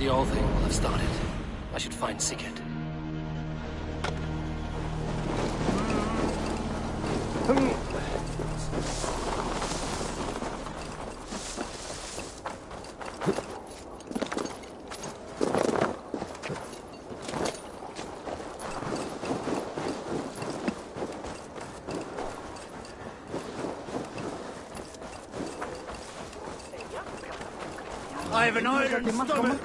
The All-Thing will have started. I should find Sigurd. I have an iron stomach.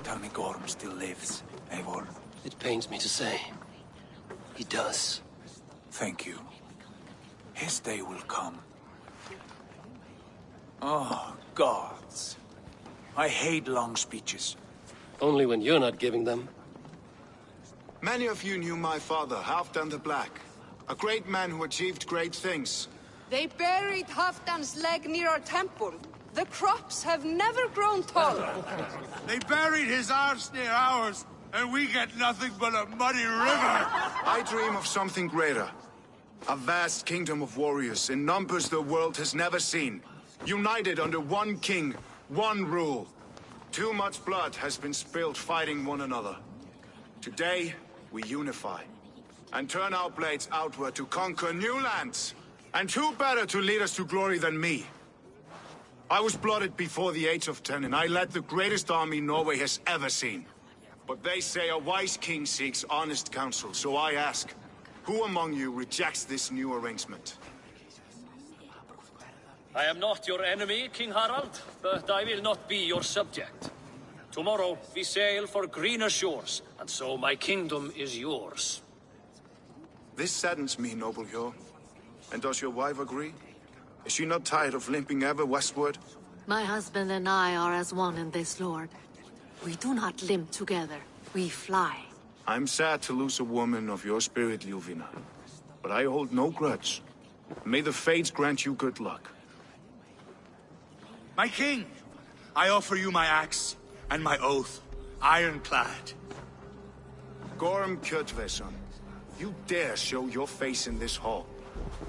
Tell me Gorm still lives, Eivor. It pains me to say. He does. Thank you. His day will come. Oh, gods. I hate long speeches. Only when you're not giving them. Many of you knew my father, Halfdan the Black. A great man who achieved great things. They buried Halfdan's leg near our temple. The crops have never grown taller. They buried his arse near ours, and we get nothing but a muddy river. I dream of something greater. A vast kingdom of warriors in numbers the world has never seen. United under one king, one rule. Too much blood has been spilled fighting one another. Today, we unify. And turn our blades outward to conquer new lands. And who better to lead us to glory than me? I was blooded before the age of 10, and I led the greatest army Norway has ever seen. But they say a wise king seeks honest counsel, so I ask, who among you rejects this new arrangement? I am not your enemy, King Harald, but I will not be your subject. Tomorrow we sail for greener shores, and so my kingdom is yours. This saddens me, noble Hjor. And does your wife agree? Is she not tired of limping ever westward? My husband and I are as one in this, Lord. We do not limp together. We fly. I'm sad to lose a woman of your spirit, Ljuvina. But I hold no grudge. May the fates grant you good luck. My king, I offer you my axe and my oath, ironclad. Gorm Kjotveson, you dare show your face in this hall.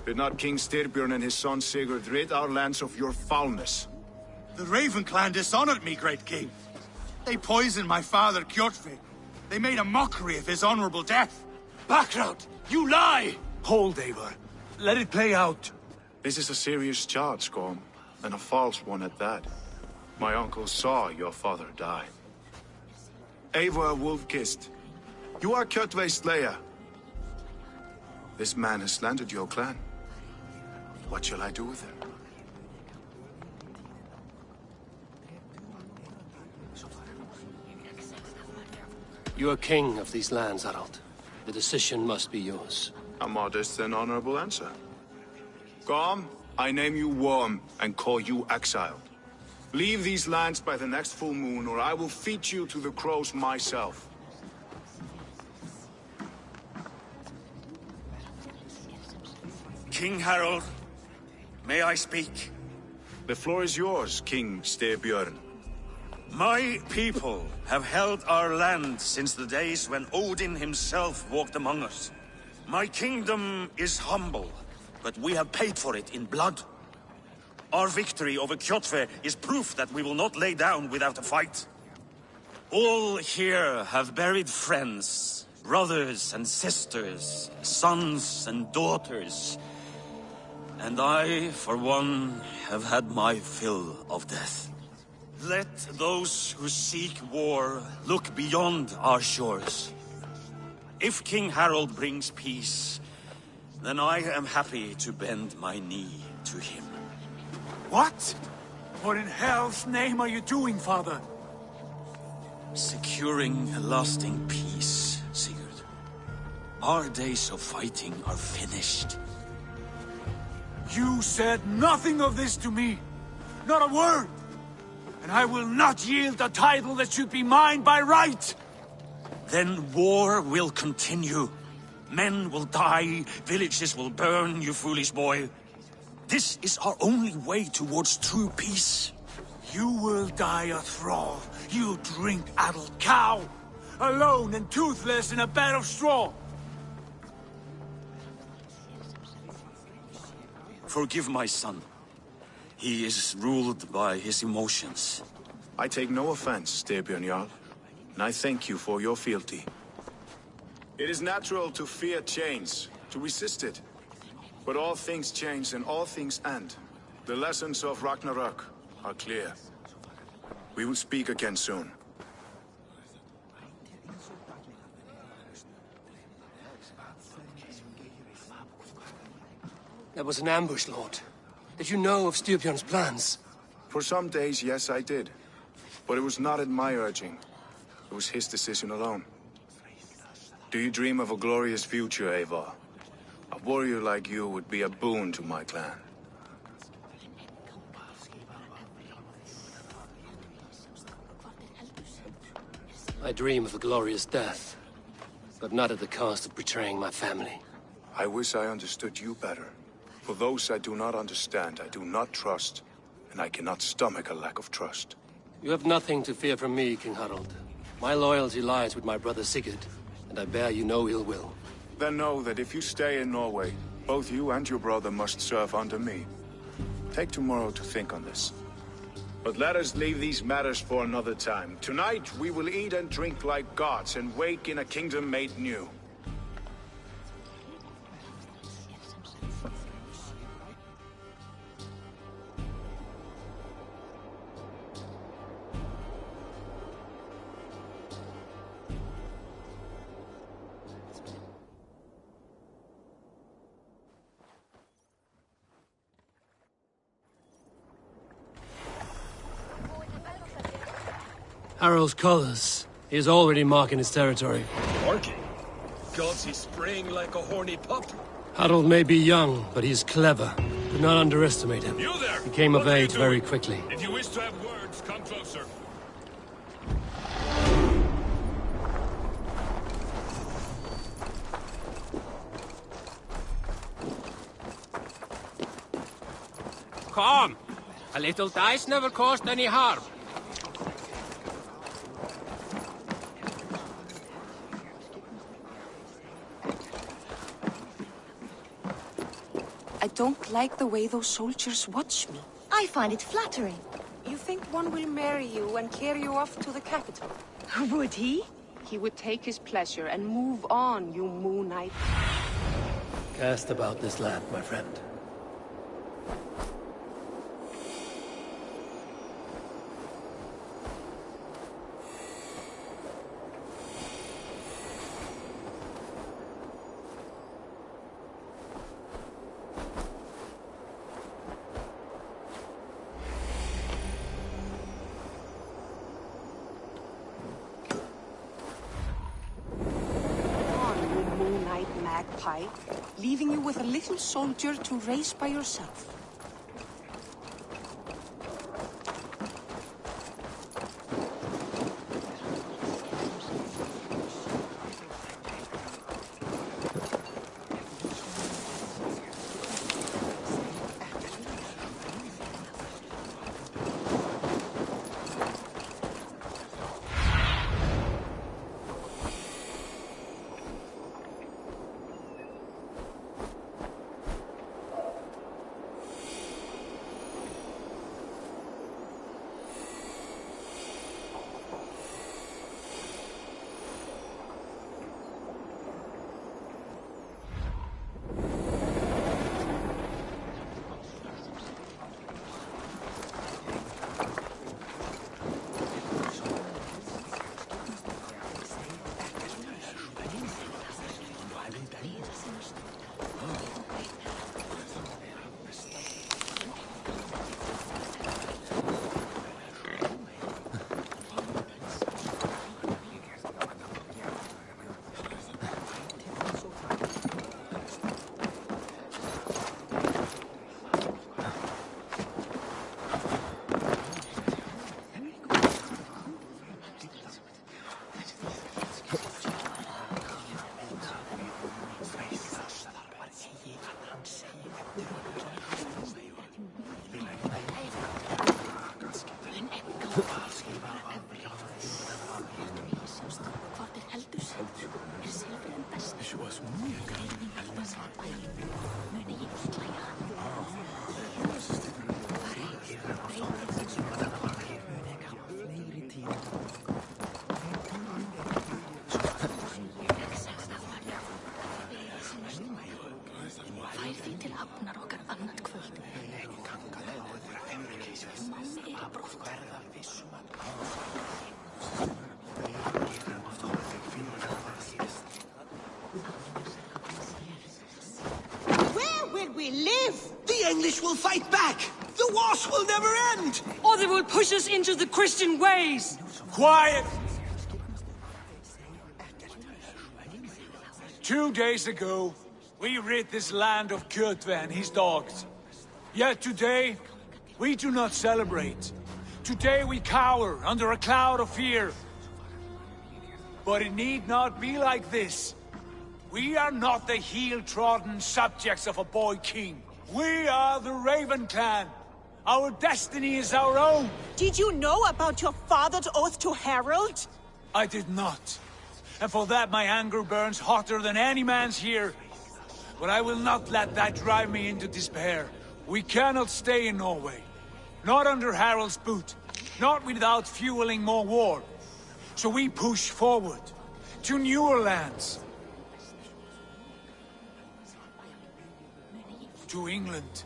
Did not King Styrbjörn and his son Sigurd rid our lands of your foulness? The Raven clan dishonored me, great king. They poisoned my father, Kjotve. They made a mockery of his honorable death. Background! You lie! Hold, Eivor. Let it play out. This is a serious charge, Gorm, and a false one at that. My uncle saw your father die. Eivor Wolf-Kissed, you are Kjotve's slayer. This man has slandered your clan. What shall I do with him? You are king of these lands, Harald. The decision must be yours. A modest and honorable answer. Gorm, I name you Worm and call you exiled. Leave these lands by the next full moon, or I will feed you to the crows myself. King Harald, may I speak? The floor is yours, King Styrbjörn. My people have held our land since the days when Odin himself walked among us. My kingdom is humble, but we have paid for it in blood. Our victory over Kjotve is proof that we will not lay down without a fight. All here have buried friends, brothers and sisters, sons and daughters. And I, for one, have had my fill of death. Let those who seek war look beyond our shores. If King Harold brings peace, then I am happy to bend my knee to him. What? What in hell's name are you doing, father? Securing a lasting peace, Sigurd. Our days of fighting are finished. You said nothing of this to me. Not a word. And I will not yield a title that should be mine by right. Then war will continue. Men will die, villages will burn, you foolish boy. This is our only way towards true peace. You will die a thrall, you drink-addled cow! Alone and toothless in a bed of straw! Forgive my son. He is ruled by his emotions. I take no offense, Styrbjörn Jarl, and I thank you for your fealty. It is natural to fear change, to resist it. But all things change and all things end. The lessons of Ragnarok are clear. We will speak again soon. That was an ambush, Lord. Did you know of Styrbjörn's plans? For some days, yes, I did. But it was not at my urging. It was his decision alone. Do you dream of a glorious future, Eivor? A warrior like you would be a boon to my clan. I dream of a glorious death, but not at the cost of betraying my family. I wish I understood you better. For those I do not understand, I do not trust, and I cannot stomach a lack of trust. You have nothing to fear from me, King Harold. My loyalty lies with my brother Sigurd, and I bear you no ill will. Then know that if you stay in Norway, both you and your brother must serve under me. Take tomorrow to think on this. But let us leave these matters for another time. Tonight, we will eat and drink like gods and wake in a kingdom made new. Harold's colors. He is already marking his territory. Marking? Gods, he's spraying like a horny pup. Harold may be young, but he's clever. Do not underestimate him. You there! He came of What are you age very quickly. If you wish to have words, come closer. Come! A little dice never caused any harm. I don't like the way those soldiers watch me. I find it flattering. You think one will marry you and carry you off to the capital? Would he? He would take his pleasure and move on, you Moon Knight. Cast about this land, my friend. Magpie, leaving you with a little soldier to race by yourself. British will fight back! The wars will never end! Or they will push us into the Christian ways! Quiet! 2 days ago, we rid this land of Kjotve and his dogs. Yet today, we do not celebrate. Today we cower under a cloud of fear. But it need not be like this. We are not the heel-trodden subjects of a boy king. We are the Raven clan. Our destiny is our own. Did you know about your father's oath to Harold? I did not. And for that my anger burns hotter than any man's here. But I will not let that drive me into despair. We cannot stay in Norway. Not under Harold's boot. Not without fueling more war. So we push forward. To newer lands. To England.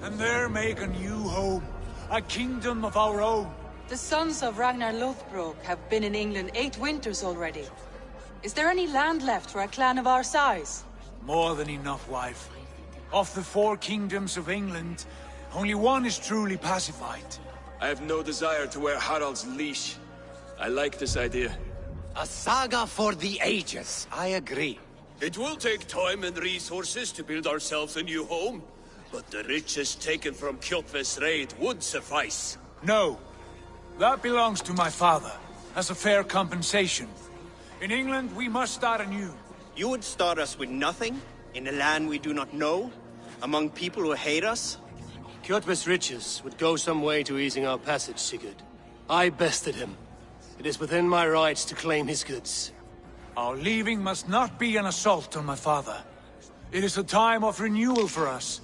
And there make a new home. A kingdom of our own. The sons of Ragnar Lothbrok have been in England 8 winters already. Is there any land left for a clan of our size? More than enough, wife. Of the 4 kingdoms of England, only one is truly pacified. I have no desire to wear Harald's leash. I like this idea. A saga for the ages, I agree. It will take time and resources to build ourselves a new home, but the riches taken from Kjotve's raid would suffice. No. That belongs to my father, as a fair compensation. In England, we must start anew. You would start us with nothing? In a land we do not know? Among people who hate us? Kjotve's riches would go some way to easing our passage, Sigurd. I bested him. It is within my rights to claim his goods. Our leaving must not be an assault on my father. It is a time of renewal for us.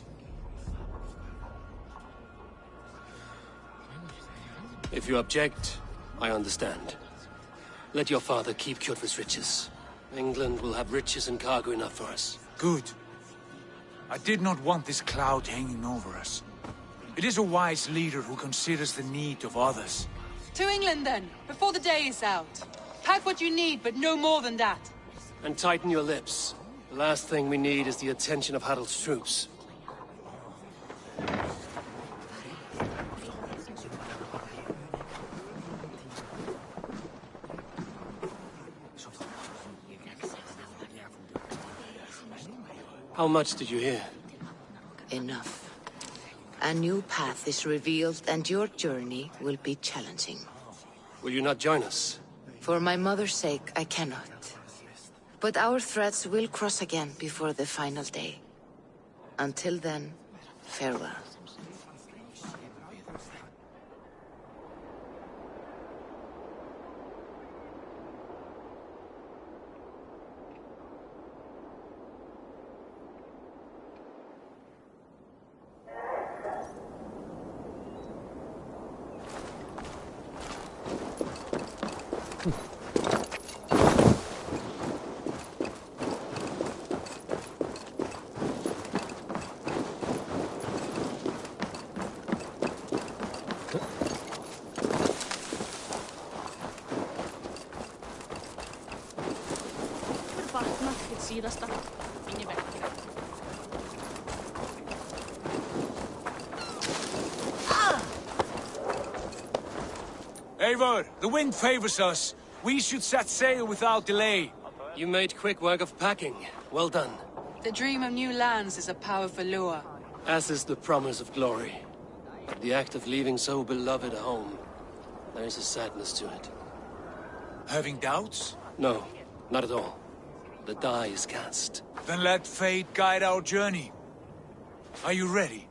If you object, I understand. Let your father keep Kjotve's riches. England will have riches and cargo enough for us. Good. I did not want this cloud hanging over us. It is a wise leader who considers the need of others. To England then, before the day is out. Pack what you need, but no more than that. And tighten your lips. The last thing we need is the attention of Harald's troops. How much did you hear? Enough. A new path is revealed, and your journey will be challenging. Will you not join us? For my mother's sake, I cannot. But our threads will cross again before the final day. Until then, farewell. Eivor, the wind favors us. We should set sail without delay. You made quick work of packing. Well done. The dream of new lands is a powerful lure. As is the promise of glory. The act of leaving so beloved a home. There is a sadness to it. Having doubts? No, not at all. The die is cast. Then let fate guide our journey. Are you ready?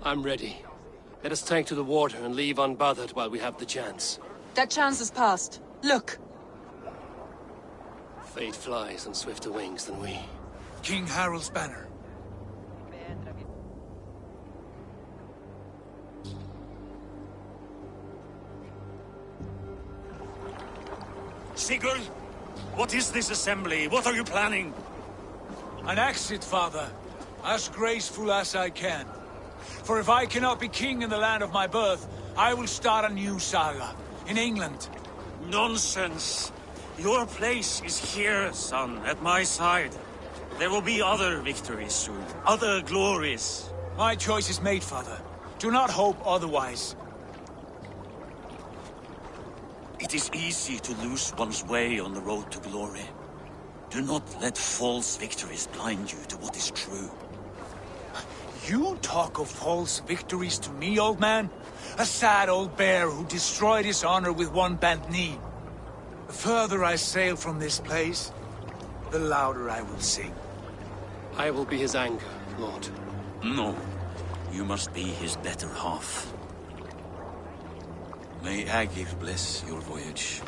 I'm ready. Let us take to the water and leave unbothered while we have the chance. That chance is past. Look! Fate flies on swifter wings than we. King Harald's banner. Sigurd, what is this assembly? What are you planning? An exit, father. As graceful as I can. For if I cannot be king in the land of my birth, I will start a new saga. In England. Nonsense. Your place is here, son, at my side. There will be other victories soon. Other glories. My choice is made, father. Do not hope otherwise. It is easy to lose one's way on the road to glory. Do not let false victories blind you to what is true. You talk of false victories to me, old man? A sad old bear who destroyed his honor with one bent knee. The further I sail from this place, the louder I will sing. I will be his anger, Lord. No. You must be his better half. May Agir bless your voyage.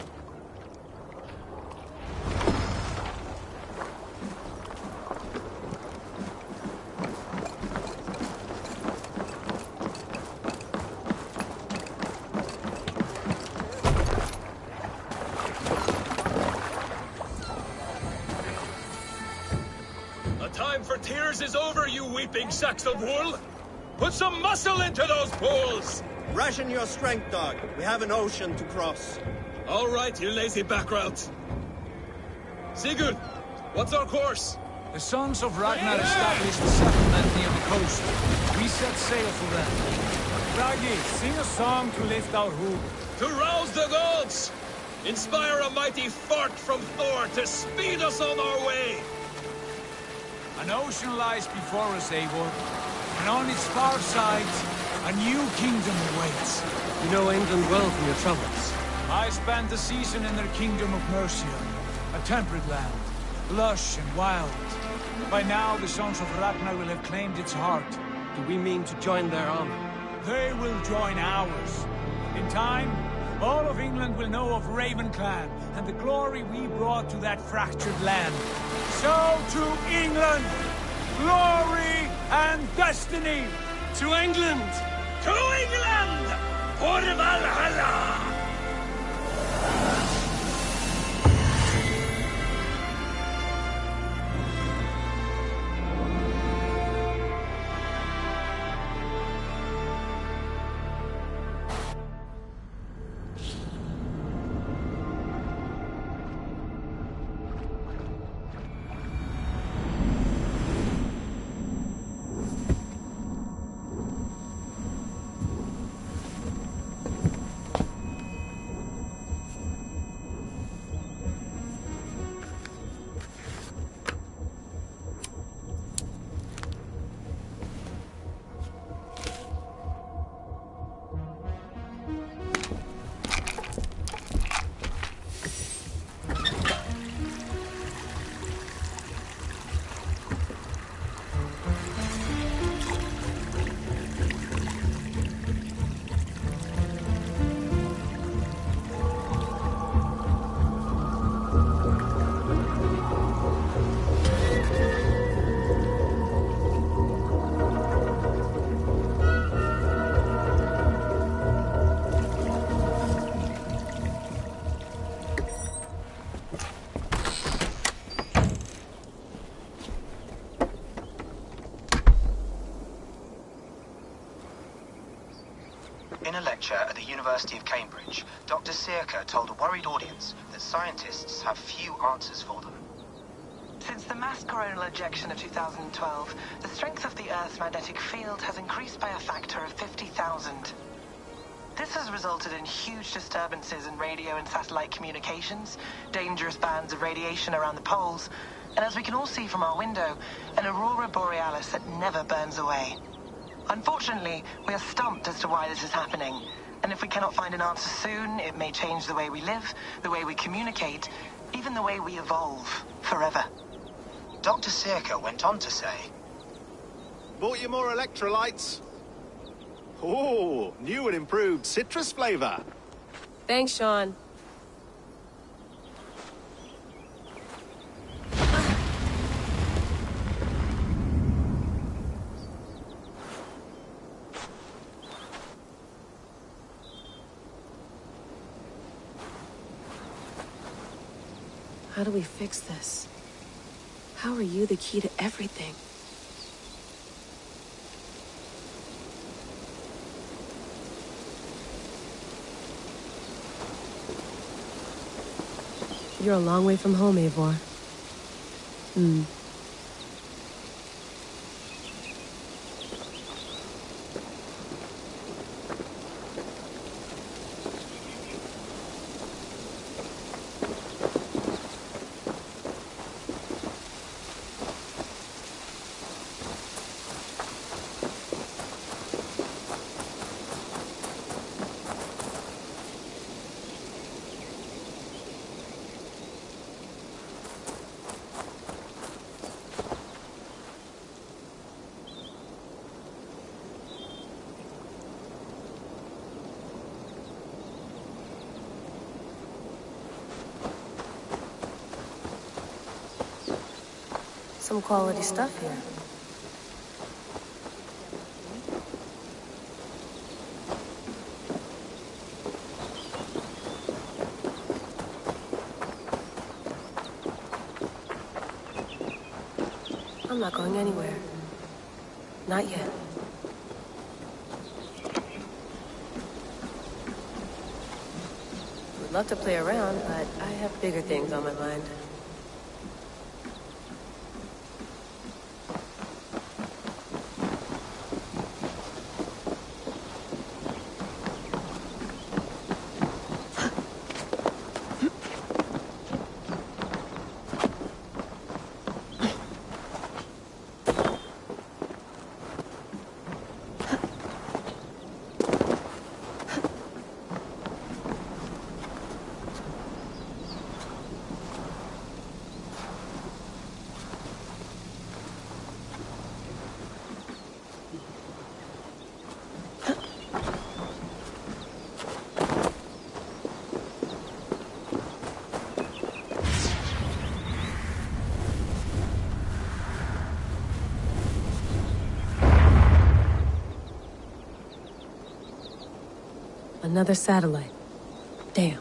The time for tears is over, you weeping sacks of wool! Put some muscle into those bulls! Ration your strength, dog. We have an ocean to cross. All right, you lazy backrout. Sigurd, what's our course? The sons of Ragnar established a settlement near the coast. We set sail for them. Raggi, sing a song to lift our hoop. To rouse the gods! Inspire a mighty fart from Thor to speed us on our way! An ocean lies before us, Eivor, and on its far side, a new kingdom awaits. You know England well from your travels. I spent a season in their kingdom of Mercia, a temperate land, lush and wild. By now, the sons of Ragnar will have claimed its heart. Do we mean to join their army? They will join ours. In time, all of England will know of Raven Clan and the glory we brought to that fractured land. So to England, glory and destiny! To England! To England! For Valhalla! In a lecture at the University of Cambridge, Dr. Sirka told a worried audience that scientists have few answers for them. Since the mass coronal ejection of 2012, the strength of the Earth's magnetic field has increased by a factor of 50,000. This has resulted in huge disturbances in radio and satellite communications, dangerous bands of radiation around the poles, and as we can all see from our window, an aurora borealis that never burns away. Unfortunately, we are stumped as to why this is happening, and if we cannot find an answer soon, it may change the way we live, the way we communicate, even the way we evolve, forever. Dr. Sirka went on to say, "Bought you more electrolytes? Oh, new and improved citrus flavor." Thanks, Sean. How do we fix this? How are you the key to everything? You're a long way from home, Eivor. Some quality stuff here. I'm not going anywhere. Not yet. Would love to play around, but I have bigger things on my mind. Another satellite. Damn.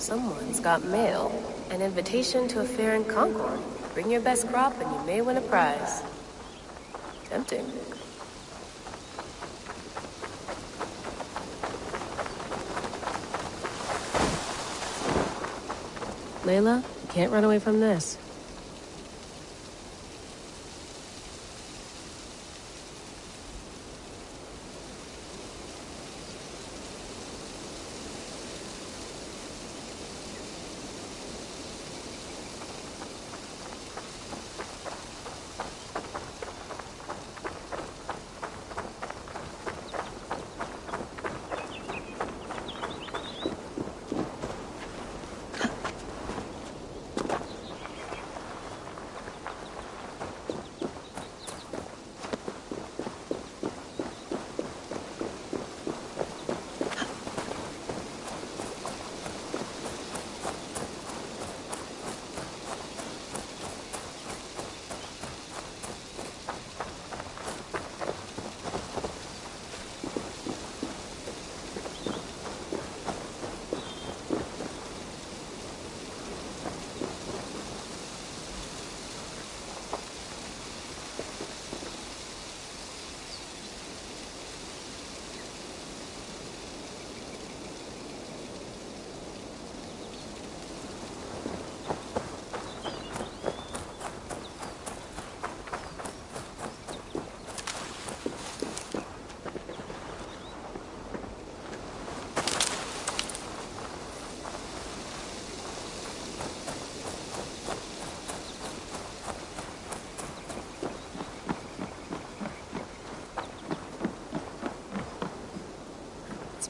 Someone's got mail. An invitation to a fair in Concord. Bring your best crop and you may win a prize. Tempting. Layla, you can't run away from this.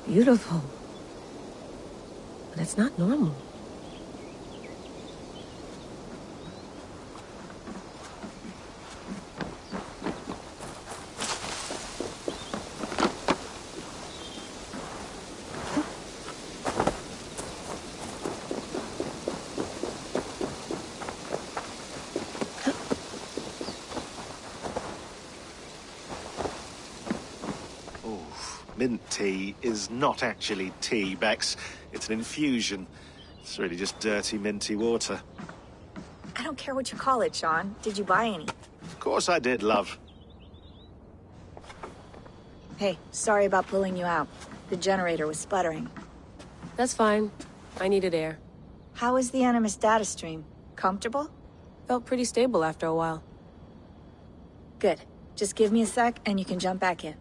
Beautiful. But it's not normal. Mint tea is not actually tea, Bex. It's an infusion. It's really just dirty, minty water. I don't care what you call it, Sean. Did you buy any? Of course I did, love. Hey, sorry about pulling you out. The generator was sputtering. That's fine. I needed air. How is the Animus data stream? Comfortable? Felt pretty stable after a while. Good. Just give me a sec and you can jump back in.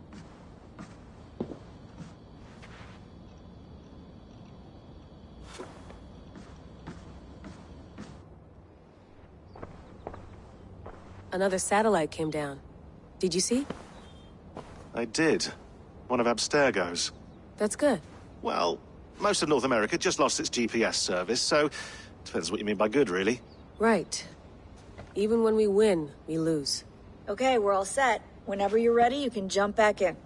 Another satellite came down. Did you see? I did. One of Abstergo's. That's good. Well, most of North America just lost its GPS service, so depends what you mean by good, really. Right. Even when we win, we lose. Okay, we're all set. Whenever you're ready, you can jump back in.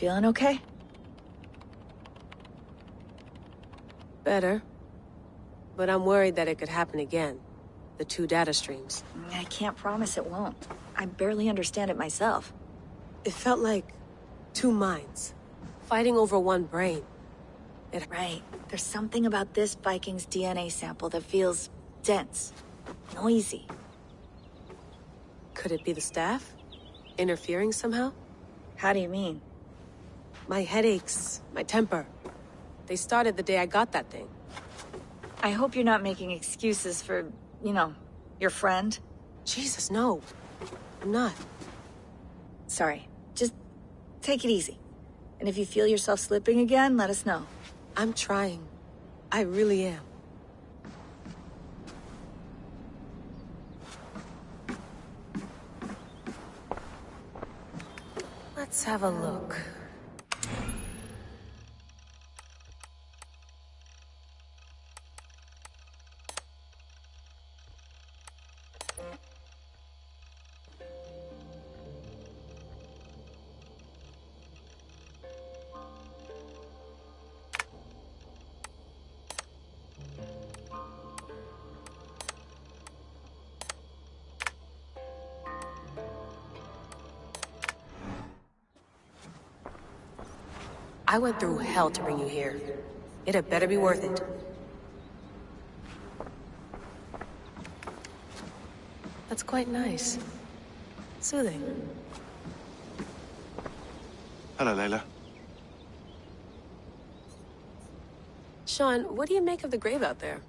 Feeling okay? Better. But I'm worried that it could happen again. The two data streams. I can't promise it won't. I barely understand it myself. It felt like two minds, fighting over one brain. Right. There's something about this Viking's DNA sample that feels dense, noisy. Could it be the staff? Interfering somehow? How do you mean? My headaches, my temper. They started the day I got that thing. I hope you're not making excuses for, you know, your friend. Jesus, no. I'm not. Sorry. Just take it easy. And if you feel yourself slipping again, let us know. I'm trying. I really am. Let's have a look. I went through hell to bring you here. It had better be worth it. That's quite nice. Soothing. Hello, Layla. Sean, what do you make of the grave out there?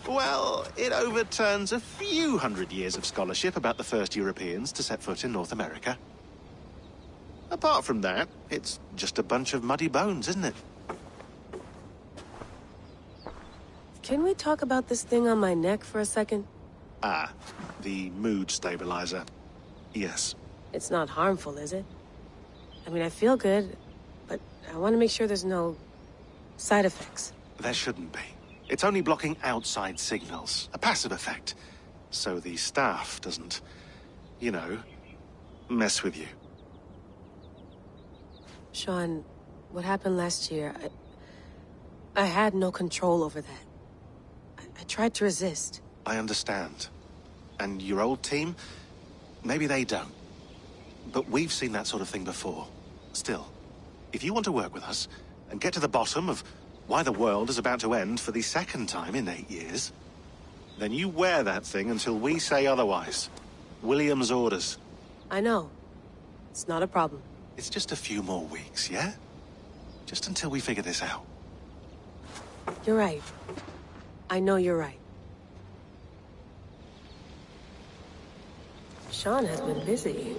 Well, it overturns a few hundred years of scholarship about the first Europeans to set foot in North America. Apart from that, it's just a bunch of muddy bones, isn't it? Can we talk about this thing on my neck for a second? Ah, the mood stabilizer. Yes. It's not harmful, is it? I mean, I feel good, but I want to make sure there's no side effects. There shouldn't be. It's only blocking outside signals, a passive effect. So the staff doesn't, you know, mess with you. Sean, what happened last year, I had no control over that. I tried to resist. I understand. And your old team, maybe they don't. But we've seen that sort of thing before. Still, if you want to work with us and get to the bottom of why the world is about to end for the second time in 8 years, then you wear that thing until we say otherwise. William's orders. I know. It's not a problem. It's just a few more weeks, yeah? Just until we figure this out. You're right. I know you're right. Sean has been busy.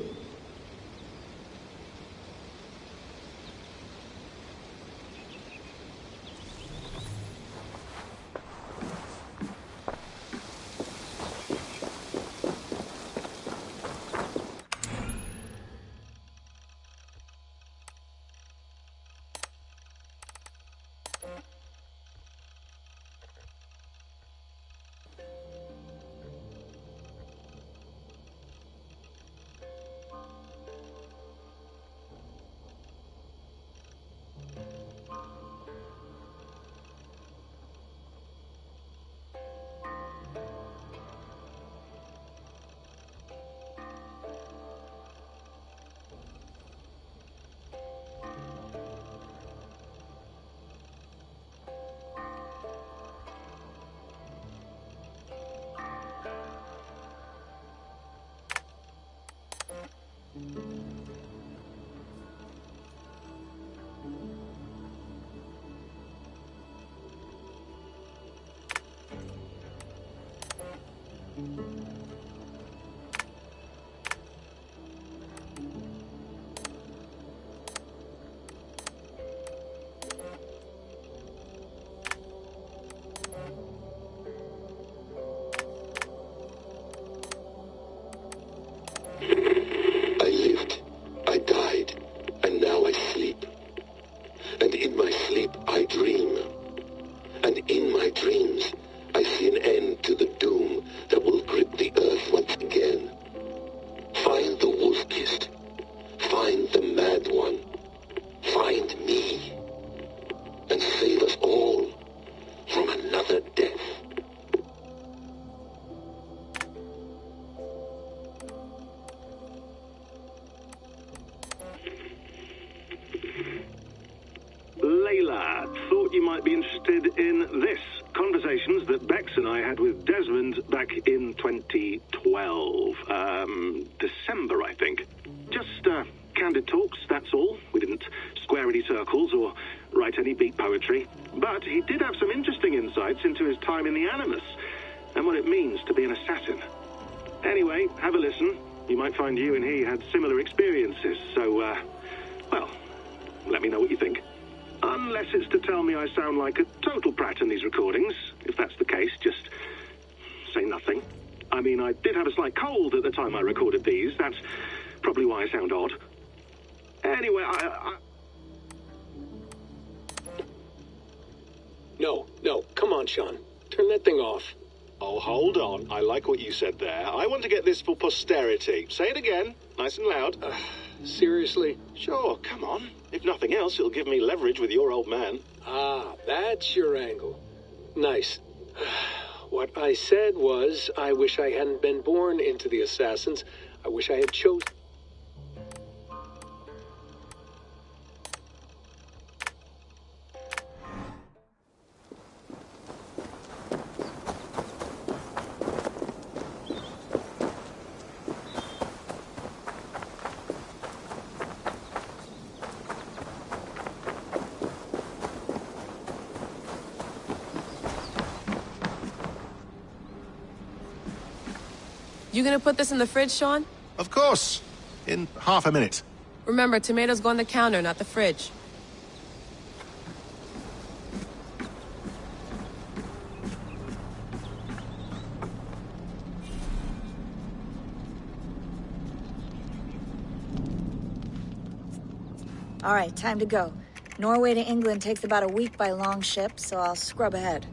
December, I think. Just candid talks, that's all. We didn't square any circles or write any beat poetry. But he did have some interesting insights into his time in the Animus and what it means to be an assassin. Anyway, have a listen. You might find you and he had similar experiences, so, well, let me know what you think. Unless it's to tell me I sound like a total prat in these recordings. If that's the case, just say nothing. I mean, I did have a slight cold at the time I recorded these. That's probably why I sound odd. Anyway, No, come on, Sean. Turn that thing off. Oh, hold on. I like what you said there. I want to get this for posterity. Say it again, nice and loud. Seriously? Sure, come on. If nothing else, it'll give me leverage with your old man. Ah, that's your angle. Nice. What I said was, I wish I hadn't been born into the Assassins. I wish I had chosen... You gonna put this in the fridge, Sean? Of course. In half a minute. Remember, tomatoes go on the counter, not the fridge. All right, time to go. Norway to England takes about a week by long ship, so I'll scrub ahead.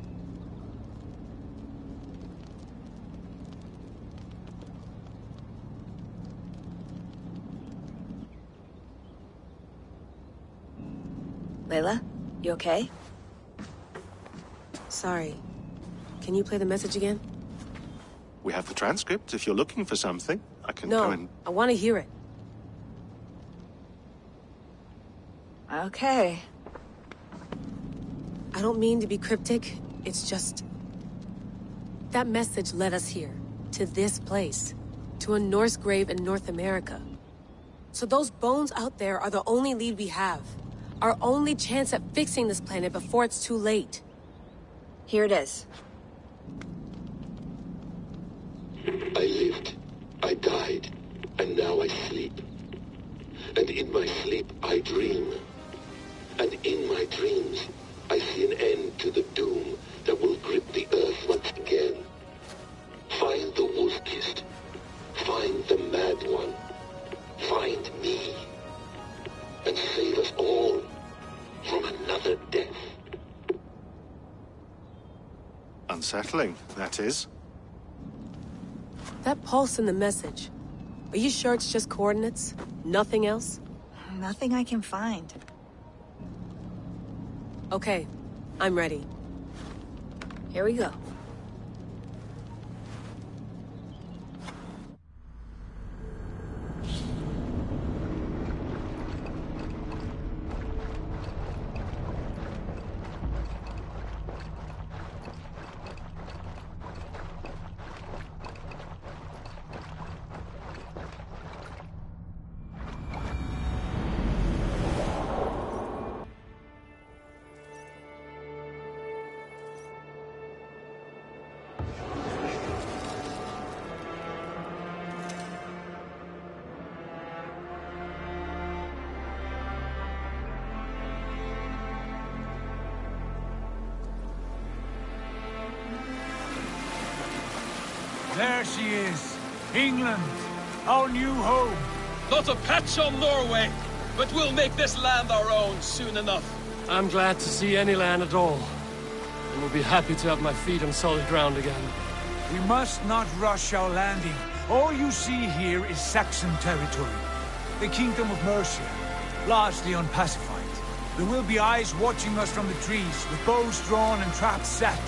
Layla, you okay? Sorry. Can you play the message again? We have the transcript. If you're looking for something, I can No, go and... I want to hear it. Okay. I don't mean to be cryptic. It's just... that message led us here. To this place. To a Norse grave in North America. So those bones out there are the only lead we have. Our only chance at fixing this planet before it's too late. Here it is. I lived, I died, and now I sleep. And in my sleep I dream. And in my dreams I see an end to the doom that will grip the earth once again. Find the wolf-kissed. Find the mad one. Find me. And save us all from another death. Unsettling, that is. That pulse in the message. Are you sure it's just coordinates? Nothing else? Nothing I can find. Okay, I'm ready. Here we go. There she is. England, our new home. Not a patch on Norway, but we'll make this land our own soon enough. I'm glad to see any land at all. And will be happy to have my feet on solid ground again. We must not rush our landing. All you see here is Saxon territory. The Kingdom of Mercia, largely unpacified. There will be eyes watching us from the trees, with bows drawn and traps set.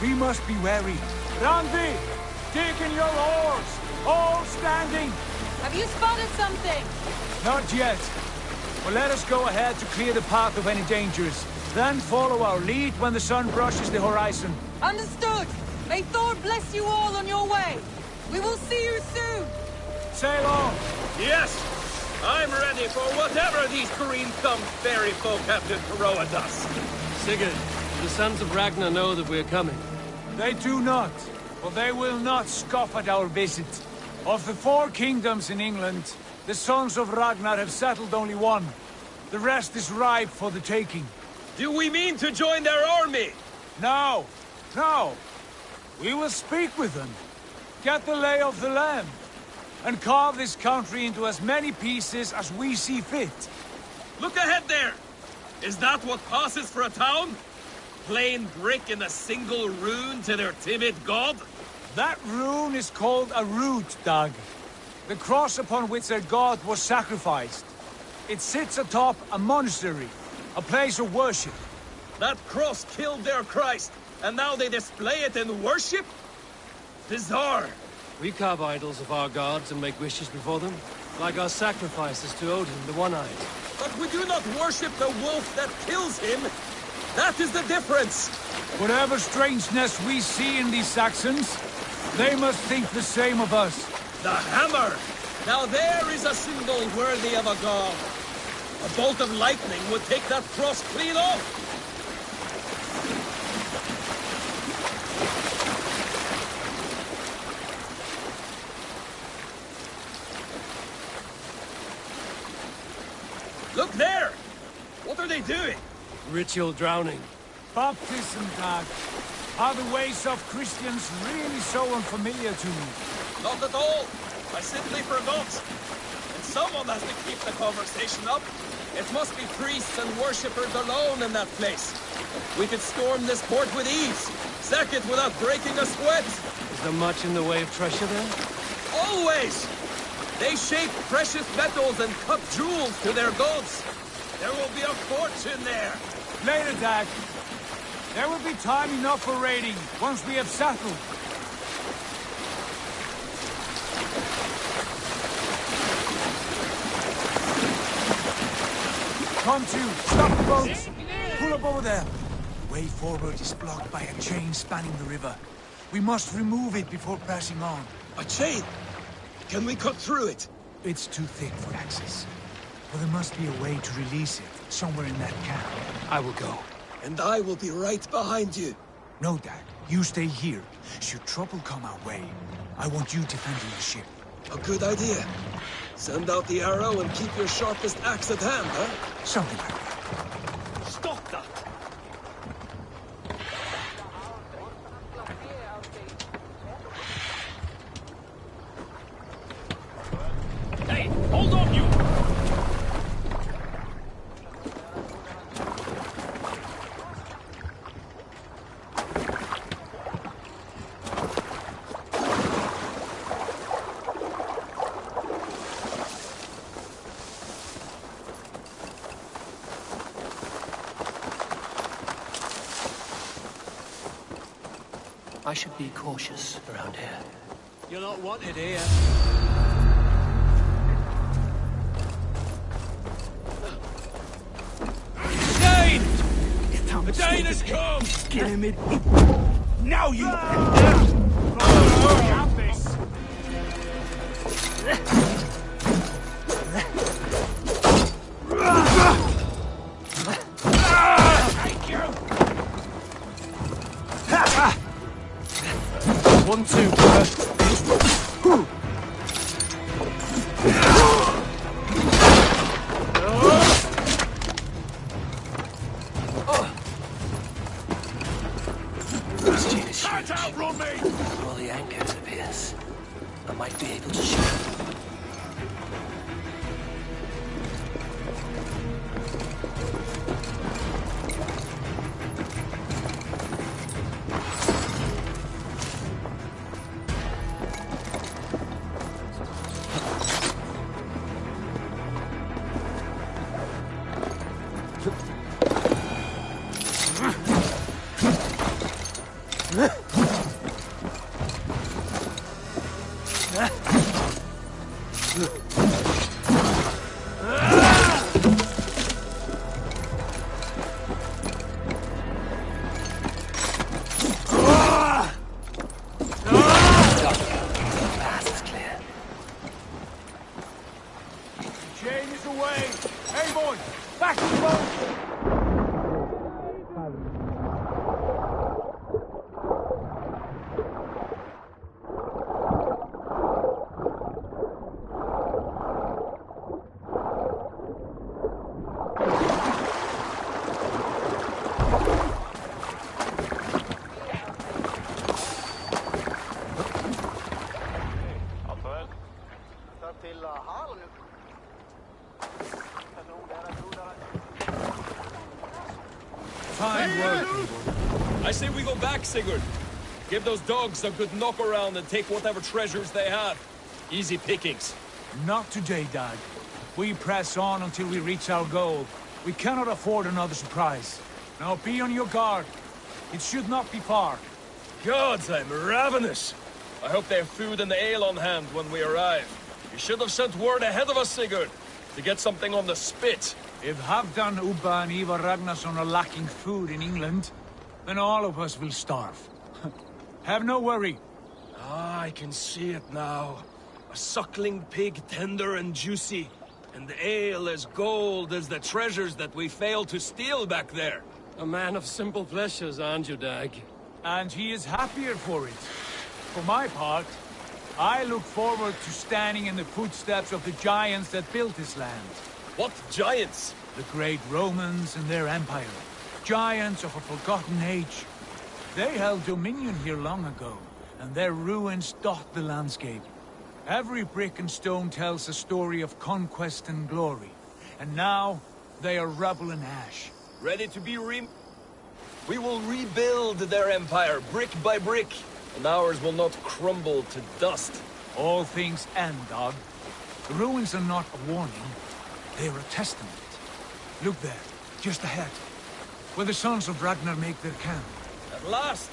We must be wary. Randi! Dig in your oars! All standing! Have you spotted something? Not yet. But let us go ahead to clear the path of any dangers. Then follow our lead when the sun brushes the horizon. Understood! May Thor bless you all on your way! We will see you soon! Sail on! Yes! I'm ready for whatever these green-thumbed fairy folk have to throw at us. Sigurd, do the sons of Ragnar know that we're coming? They do not. But they will not scoff at our visit. Of the 4 kingdoms in England, the sons of Ragnar have settled only one. The rest is ripe for the taking. Do we mean to join their army? No. No. We will speak with them. Get the lay of the land. And carve this country into as many pieces as we see fit. Look ahead there! Is that what passes for a town? Plain brick in a single rune to their timid god? That rune is called a root, Dag. The cross upon which their god was sacrificed. It sits atop a monastery, a place of worship. That cross killed their Christ, and now they display it in worship? Bizarre. We carve idols of our gods and make wishes before them, like our sacrifices to Odin, the One-Eyed. But we do not worship the wolf that kills him. That is the difference. Whatever strangeness we see in these Saxons, they must think the same of us. The hammer! Now there is a symbol worthy of a god. A bolt of lightning would take that cross clean off. are they doing? Ritual drowning. Baptism, Dag. Are the ways of Christians really so unfamiliar to you? Not at all. I simply forgot. And someone has to keep the conversation up. It must be priests and worshippers alone in that place. We could storm this port with ease. Sack it without breaking a sweat. Is there much in the way of treasure there? Always! They shape precious metals and cut jewels to their gods. There will be a fortune there. Later, Dag. There will be time enough for raiding, once we have settled. Come to, stop the boats! Pull up over there. The way forward is blocked by a chain spanning the river. We must remove it before pressing on. A chain? Can we cut through it? It's too thick for access. But there must be a way to release it, somewhere in that camp. I will go. And I will be right behind you. No, Dad. You stay here. Should trouble come our way, I want you defending the ship. A good idea. Send out the arrow and keep your sharpest axe at hand, huh? Something like that. Stop that! Hey, hold on, you! I should be cautious around here. You're not wanted here. Dane! The Dane has come! Get him in. Now you... One, two, This chain is huge. Outrun me! All the anchors appears. I might be able to shoot. Fine work, I say we go back, Sigurd. Give those dogs a good knock around and take whatever treasures they have. Easy pickings. Not today, Dag. We press on until we reach our goal. We cannot afford another surprise. Now be on your guard. It should not be far. Gods, I'm ravenous. I hope they have food and ale on hand when we arrive. You should have sent word ahead of us, Sigurd, to get something on the spit. If Halfdan, Ubba and Ivar Ragnarsson are lacking food in England, then all of us will starve. Have no worry. Ah, I can see it now. A suckling pig, tender and juicy. And the ale as gold as the treasures that we failed to steal back there. A man of simple pleasures, aren't you, Dag? And he is happier for it. For my part, I look forward to standing in the footsteps of the giants that built this land. What giants? The great Romans and their empire. Giants of a forgotten age. They held dominion here long ago, and their ruins dot the landscape. Every brick and stone tells a story of conquest and glory. And now, they are rubble and ash. Ready to be We will rebuild their empire, brick by brick, and ours will not crumble to dust. All things end, dog. The ruins are not a warning, they are a testament. Look there, just ahead, where the sons of Ragnar make their camp. At last,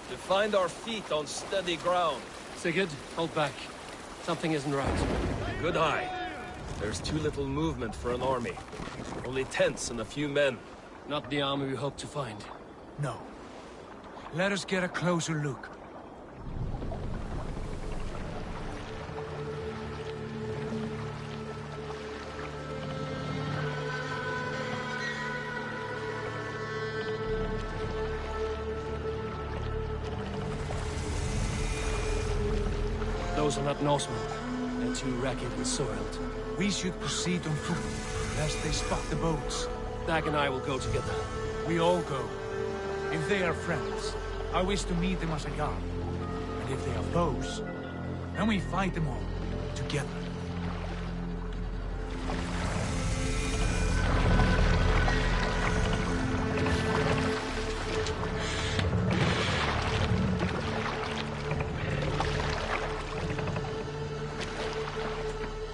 to find our feet on steady ground. Sigurd, hold back. Something isn't right. Good eye. There's too little movement for an army. Only tents and a few men. Not the army we hope to find. No. Let us get a closer look. Those are not Norsemen. They're too ragged and soiled. We should proceed on foot, lest they spot the boats. Dag and I will go together. We all go. If they are friends, I wish to meet them as a guard. And if they are foes, then we fight them all, together.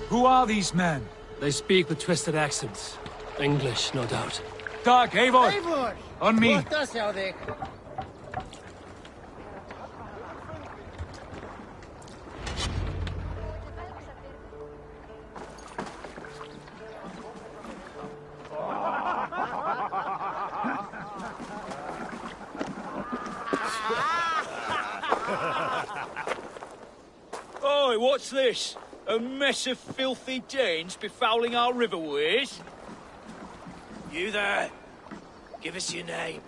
Who are these men? They speak with twisted accents. English, no doubt. Dag, Eivor! On me! Oi, what's this? A mess of filthy Danes befouling our riverways? You there. Give us your name.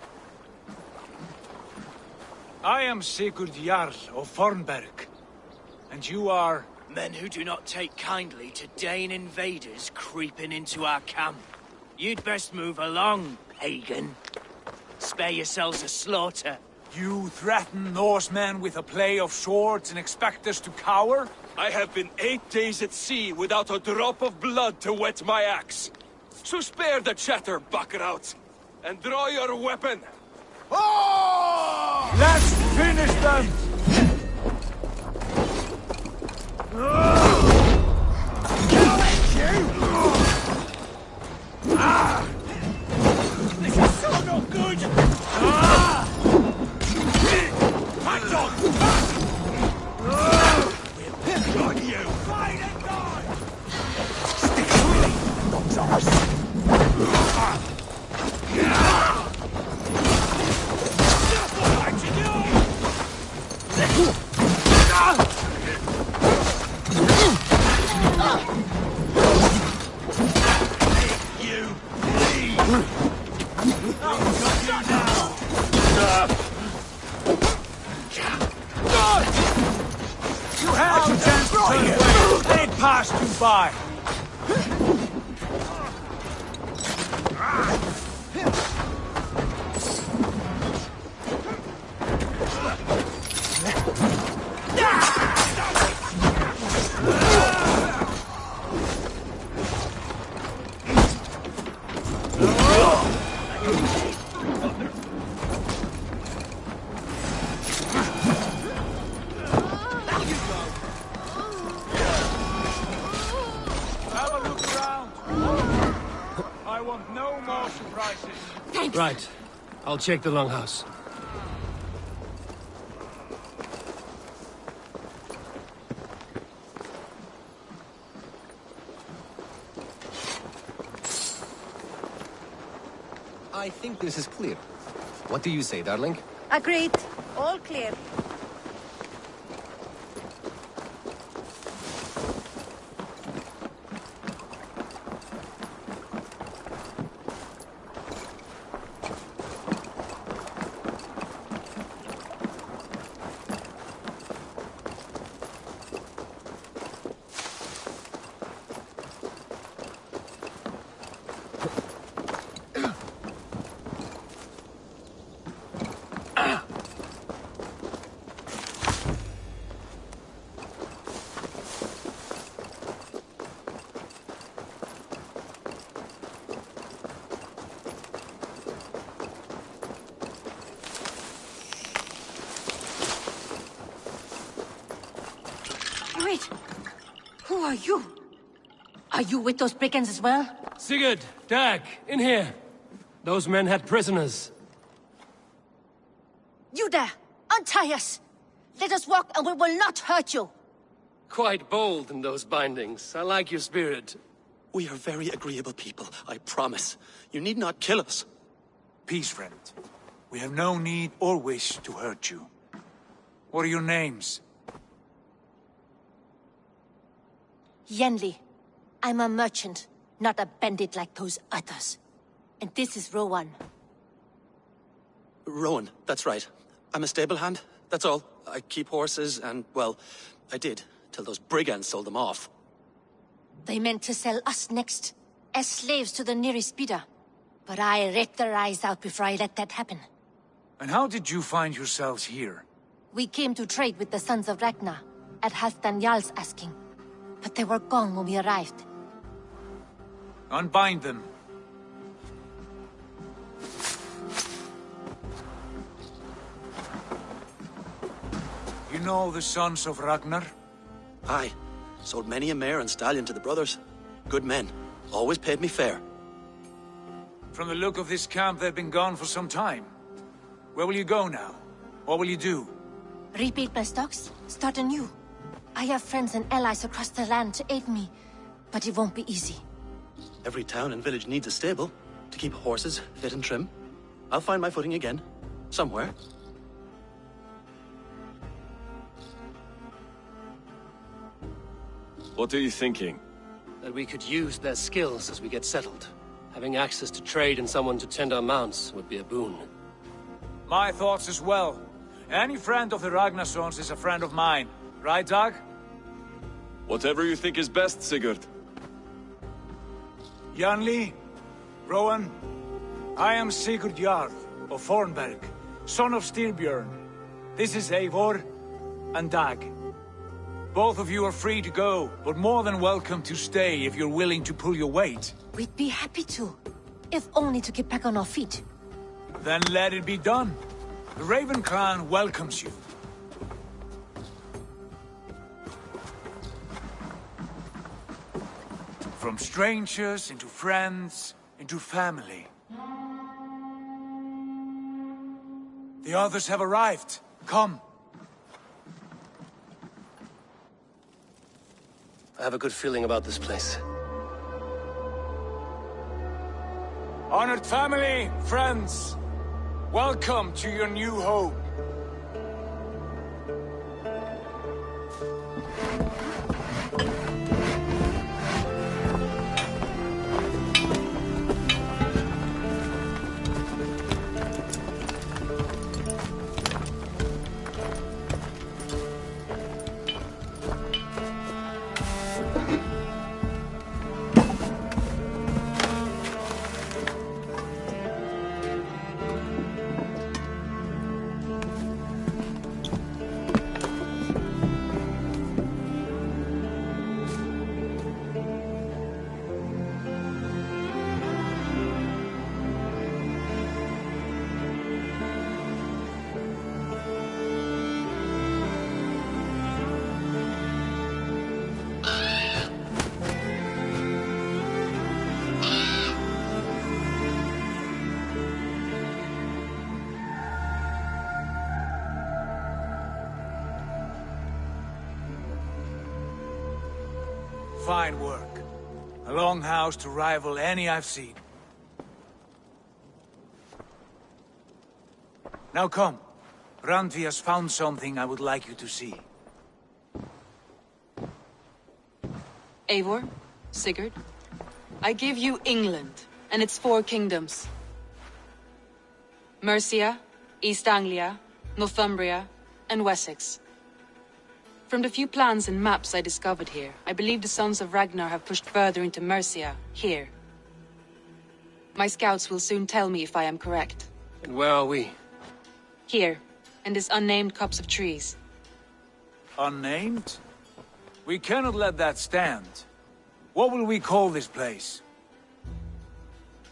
I am Sigurd Jarl of Fornberg. And you are... Men who do not take kindly to Dane invaders creeping into our camp. You'd best move along, pagan. Spare yourselves a slaughter. You threaten Norsemen with a play of swords and expect us to cower? I have been 8 days at sea without a drop of blood to wet my axe. So spare the chatter, buckerouts, and draw your weapon. Oh! Let's finish them! This is so not good! Hands on! On you! Fight and die! Stick to me, dogs arse! You had your chance to turn away. They'd passed you by. Right. I'll check the longhouse. I think this is clear. What do you say, darling? Agreed. All clear. are you? Are you with those brigands as well? Sigurd, Dag, in here. Those men had prisoners. You there! Untie us! Let us walk and we will not hurt you! Quite bold in those bindings. I like your spirit. We are very agreeable people, I promise. You need not kill us. Peace, friend. We have no need or wish to hurt you. What are your names? Yenli. I'm a merchant, not a bandit like those others. And this is Rowan. Rowan, that's right. I'm a stable hand, that's all. I keep horses and, well, I did, till those brigands sold them off. They meant to sell us next, as slaves to the nearest bidder. But I ripped their eyes out before I let that happen. And how did you find yourselves here? We came to trade with the Sons of Ragnar, at Halfdan Jarl's asking. But they were gone when we arrived. Unbind them. You know the Sons of Ragnar? Aye. Sold many a mare and stallion to the brothers. Good men. Always paid me fair. From the look of this camp, they've been gone for some time. Where will you go now? What will you do? Rebuild my stocks, start anew. I have friends and allies across the land to aid me, but it won't be easy. Every town and village needs a stable to keep horses fit and trim. I'll find my footing again, somewhere. What are you thinking? That we could use their skills as we get settled. Having access to trade and someone to tend our mounts would be a boon. My thoughts as well. Any friend of the Ragnarsons is a friend of mine. Right, Dag? Whatever you think is best, Sigurd. Janli, Rowan, I am Sigurd Jarl of Fornberg, son of Styrbjörn. This is Eivor and Dag. Both of you are free to go, but more than welcome to stay if you're willing to pull your weight. We'd be happy to, if only to get back on our feet. Then let it be done. The Raven clan welcomes you. From strangers into friends, into family. The others have arrived. Come. I have a good feeling about this place. Honored family, friends, welcome to your new home. Fine work. A longhouse to rival any I've seen. Now come. Randvi has found something I would like you to see. Eivor, Sigurd, I give you England and its 4 kingdoms. Mercia, East Anglia, Northumbria, and Wessex. From the few plans and maps I discovered here, I believe the Sons of Ragnar have pushed further into Mercia, here. My scouts will soon tell me if I am correct. And where are we? Here, in this unnamed copse of trees. Unnamed? We cannot let that stand. What will we call this place?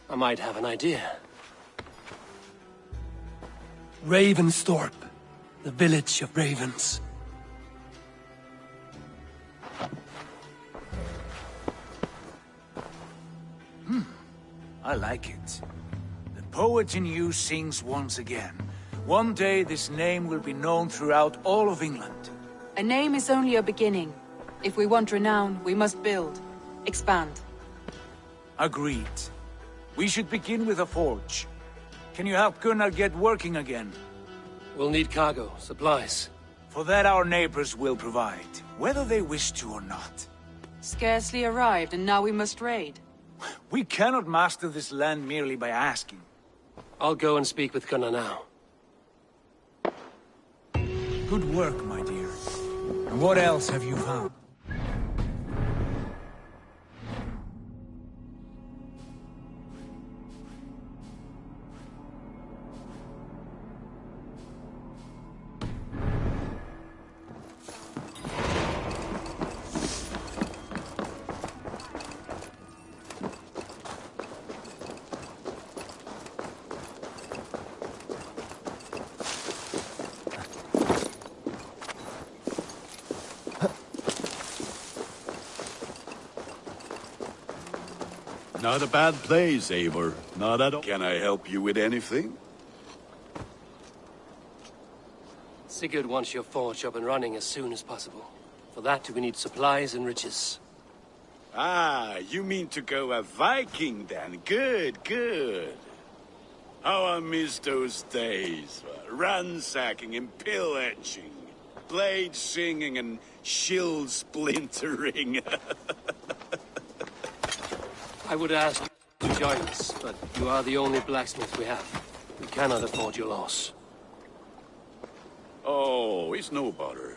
I might have an idea. Ravensthorpe, the village of ravens. I like it. The poet in you sings once again. One day this name will be known throughout all of England. A name is only a beginning. If we want renown, we must build. Expand. Agreed. We should begin with a forge. Can you help Gunnar get working again? We'll need cargo, supplies. For that our neighbors will provide, whether they wish to or not. Scarcely arrived, and now we must raid. We cannot master this land merely by asking. I'll go and speak with Gunnar now. Good work, my dear. And what else have you found? Not a bad place, Eivor. Not at all. Can I help you with anything? Sigurd wants your forge up and running as soon as possible. For that, we need supplies and riches. Ah, you mean to go a Viking then? Good, good. How I miss those days. Ransacking and pillaging. Blade singing and shield splintering. I would ask you to join us, but you are the only blacksmith we have. We cannot afford your loss. Oh, it's no bother.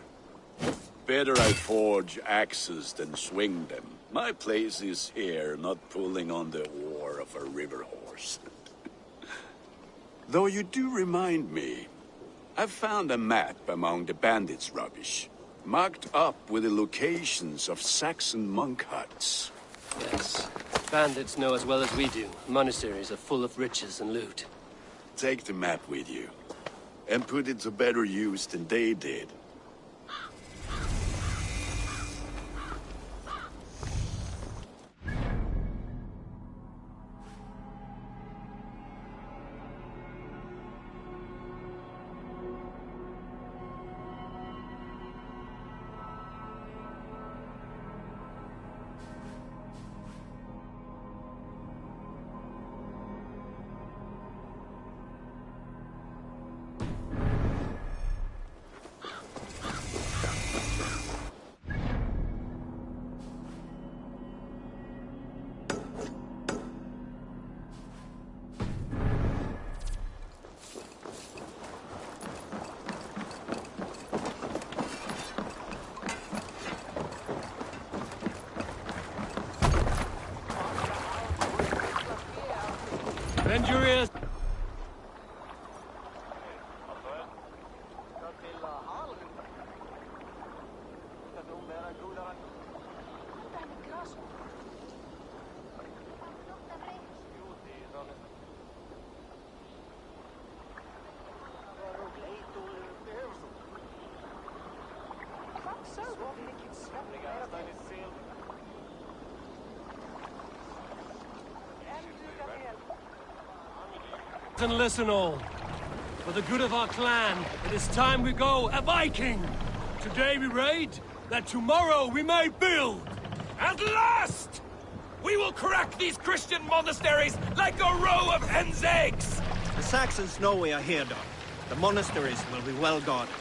Better I forge axes than swing them. My place is here, not pulling on the oar of a river horse. Though you do remind me, I found a map among the bandits' rubbish, marked up with the locations of Saxon monk huts. Yes. Bandits know as well as we do. Monasteries are full of riches and loot. Take the map with you, and put it to better use than they did. Bend your ears. And listen all. For the good of our clan, it is time we go a Viking. Today we raid, that tomorrow we may build. At last! We will crack these Christian monasteries like a row of hen's eggs! The Saxons know we are here, Doc. The monasteries will be well guarded.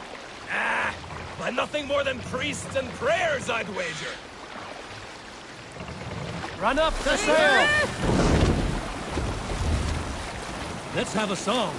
Ah, by nothing more than priests and prayers, I'd wager. Run up the sail! Let's have a song.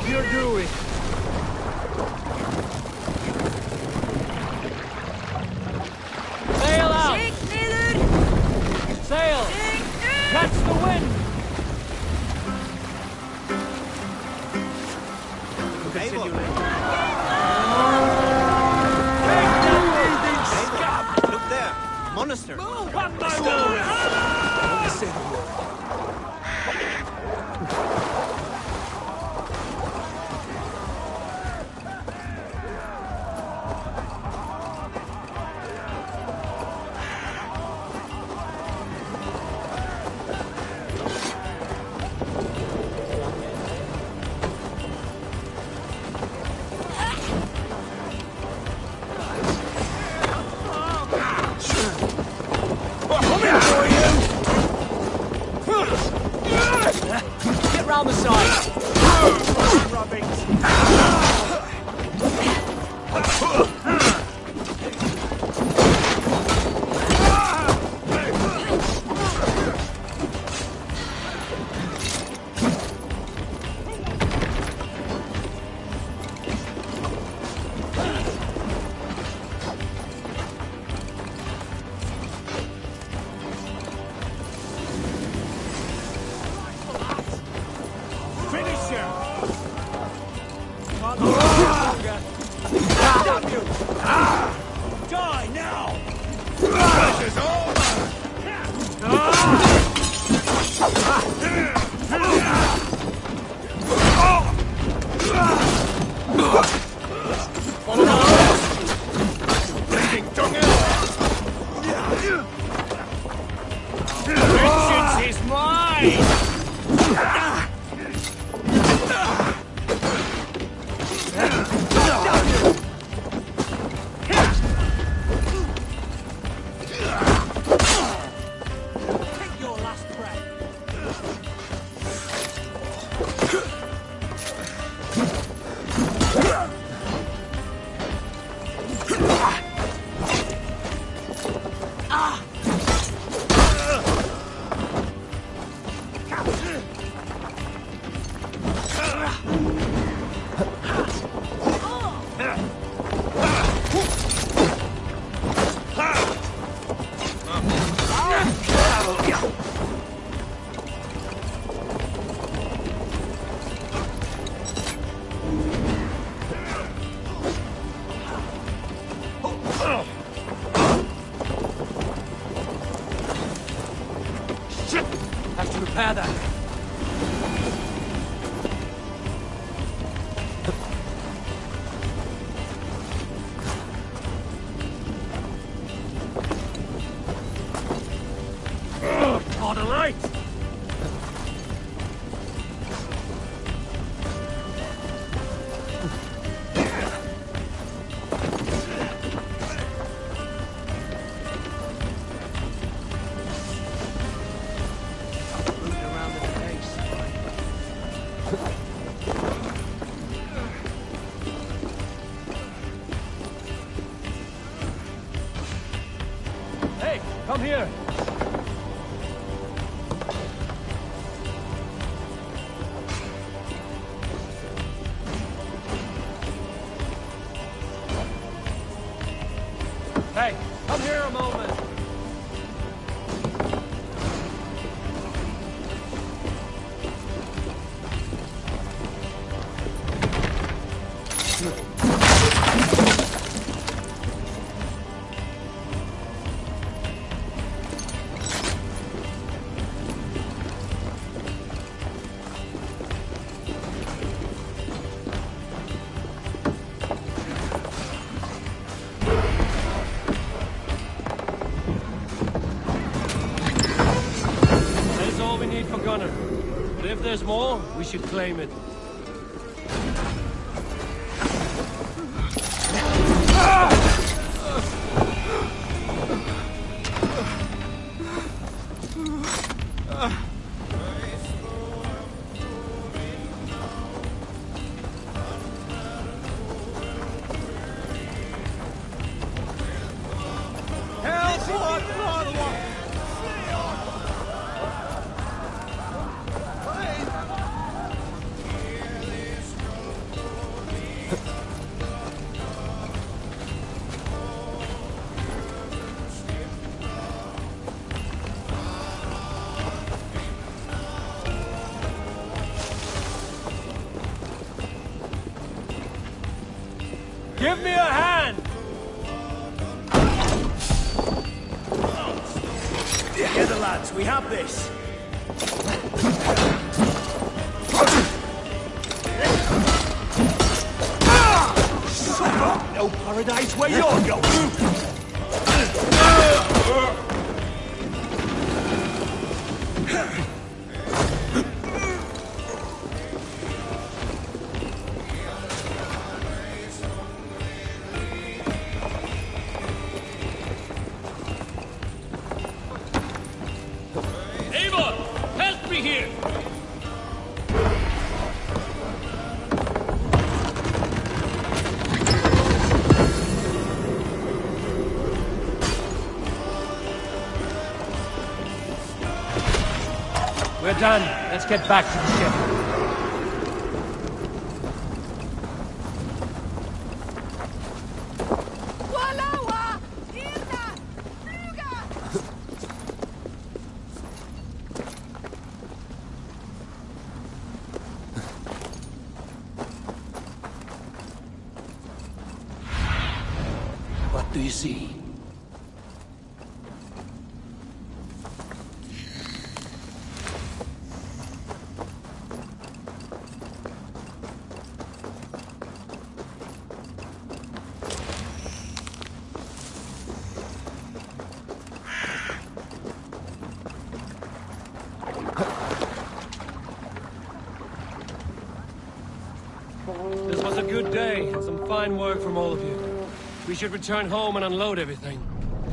You're doing. Sail out! Sail! Catch the wind! Continue. faster! What my word! Only say the word. Get round the side. Have to repair that. Oh, the light! Hey, come here! Hey, come here a moment! That's all we need for Gunner. But if there's more, we should claim it. Give me a hand! lads. We have this. No paradise where you're going. Eivor, help me here! We're done. Let's get back to the ship. What do you see? This was a good day, and some fine work from all of you. We should return home and unload everything.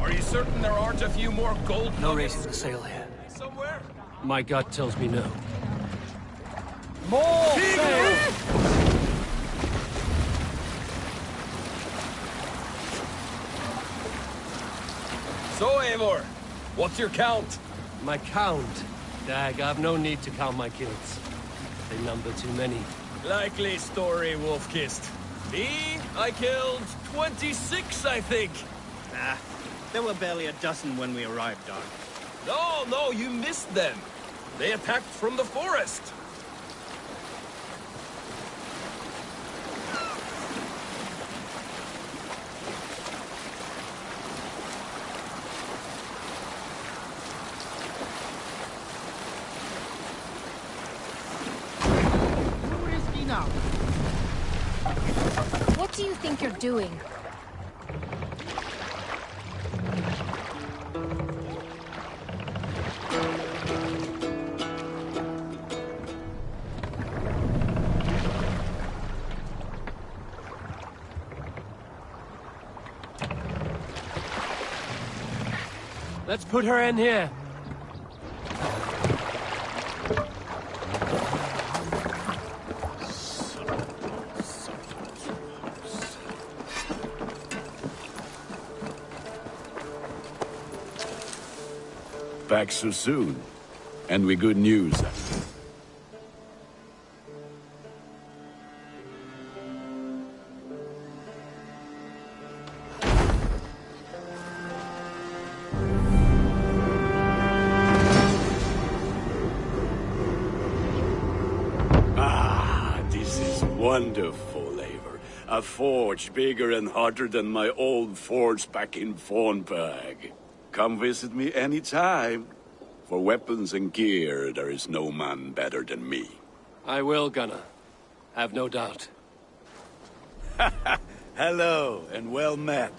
Are you certain there aren't a few more gold No nuggets reason to sail here. somewhere? My gut tells me no. More sail! So, Eivor, what's your count? My count? Dag, I've no need to count my kills. They number too many. Likely story, Wolf-Kissed. Me, I killed 26, I think. Nah, there were barely a dozen when we arrived, Dog. No, you missed them. They attacked from the forest. What do you think you're doing? Let's put her in here. Back so soon. And with good news. Ah, this is wonderful, Eivor. A forge bigger and hotter than my old forge back in Fornburg. Come visit me anytime. For weapons and gear, there is no man better than me. I will, Gunnar. Have no doubt. Hello, and well met.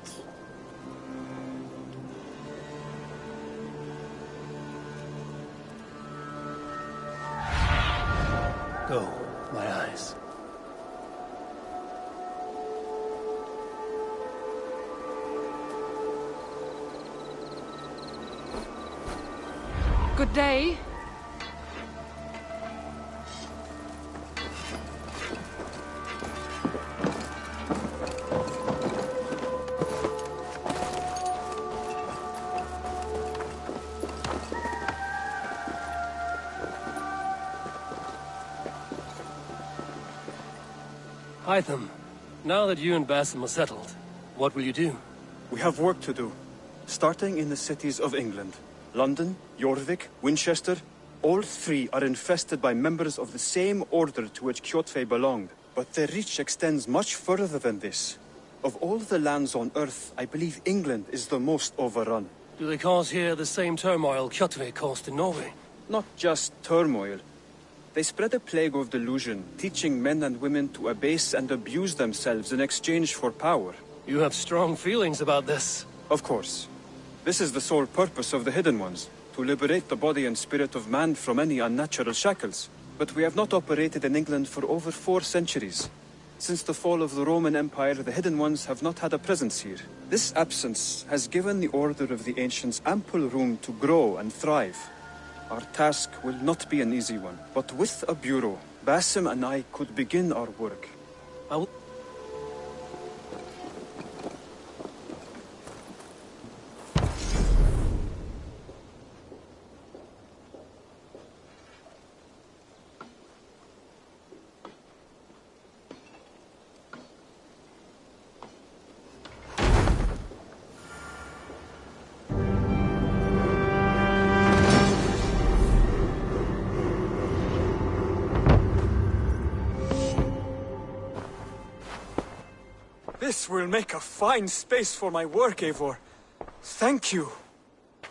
Go, my eyes. Good day. Hytham, now that you and Basim are settled, what will you do? We have work to do, starting in the cities of England. London, Jorvik, Winchester, all three are infested by members of the same order to which Kjotve belonged. But their reach extends much further than this. Of all the lands on Earth, I believe England is the most overrun. Do they cause here the same turmoil Kjotve caused in Norway? Not just turmoil. They spread a plague of delusion, teaching men and women to abase and abuse themselves in exchange for power. You have strong feelings about this. Of course. This is the sole purpose of the Hidden Ones, to liberate the body and spirit of man from any unnatural shackles. But we have not operated in England for over 4 centuries. Since the fall of the Roman Empire, the Hidden Ones have not had a presence here. This absence has given the Order of the Ancients ample room to grow and thrive. Our task will not be an easy one, but with a bureau, Basim and I could begin our work. This will make a fine space for my work, Eivor. Thank you.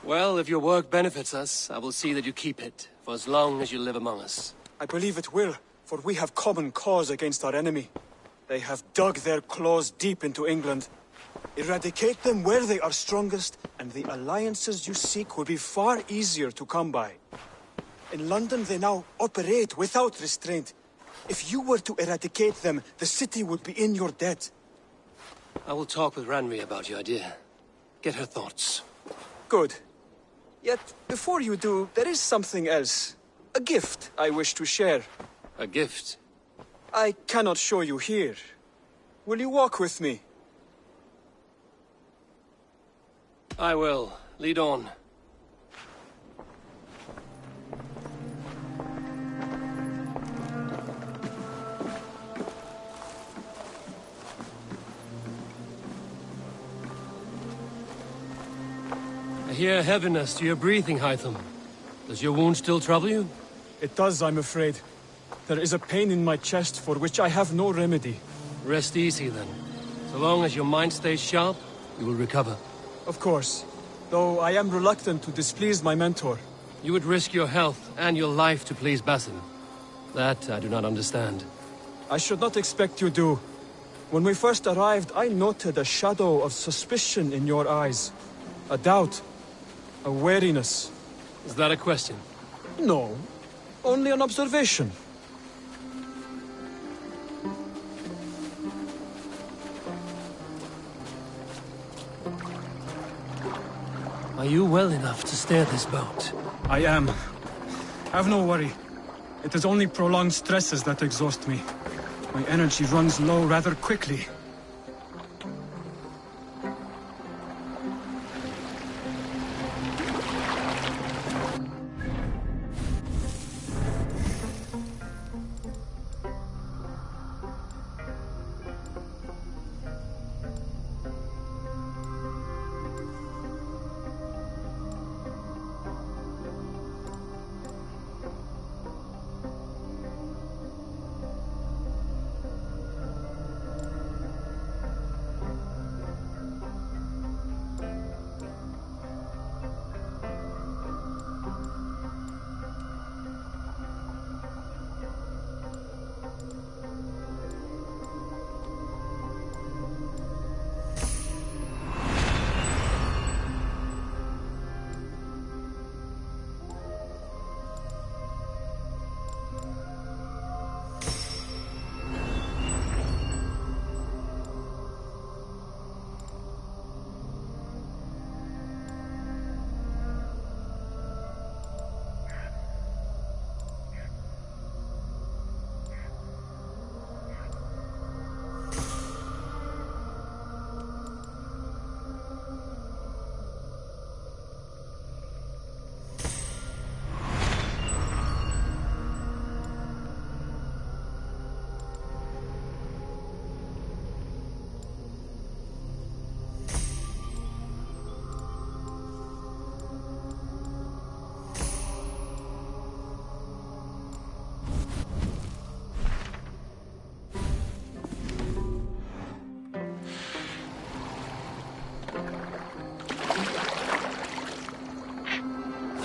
Well, if your work benefits us, I will see that you keep it, for as long as you live among us. I believe it will, for we have common cause against our enemy. They have dug their claws deep into England. Eradicate them where they are strongest, and the alliances you seek will be far easier to come by. In London, they now operate without restraint. If you were to eradicate them, the city would be in your debt. I will talk with Ranvi about your idea. Get her thoughts. Good. Yet, before you do, there is something else. A gift I wish to share. A gift? I cannot show you here. Will you walk with me? I will. Lead on. I hear heaviness to your breathing, Hytham. Does your wound still trouble you? It does, I'm afraid. There is a pain in my chest for which I have no remedy. Rest easy, then. So long as your mind stays sharp, you will recover. Of course. Though I am reluctant to displease my mentor. You would risk your health and your life to please Basim. That I do not understand. I should not expect you do. When we first arrived, I noted a shadow of suspicion in your eyes. A doubt. A wariness. Is that a question? No. Only an observation. Are you well enough to steer this boat? I am. Have no worry. It is only prolonged stresses that exhaust me. My energy runs low rather quickly.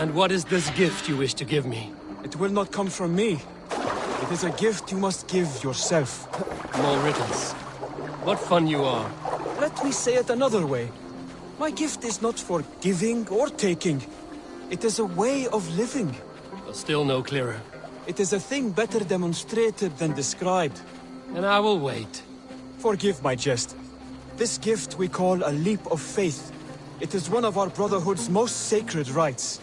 And what is this gift you wish to give me? It will not come from me. It is a gift you must give yourself. More riddles. What fun you are. Let me say it another way. My gift is not for giving or taking. It is a way of living. Still no clearer. It is a thing better demonstrated than described. And I will wait. Forgive my jest. This gift we call a leap of faith. It is one of our Brotherhood's most sacred rites.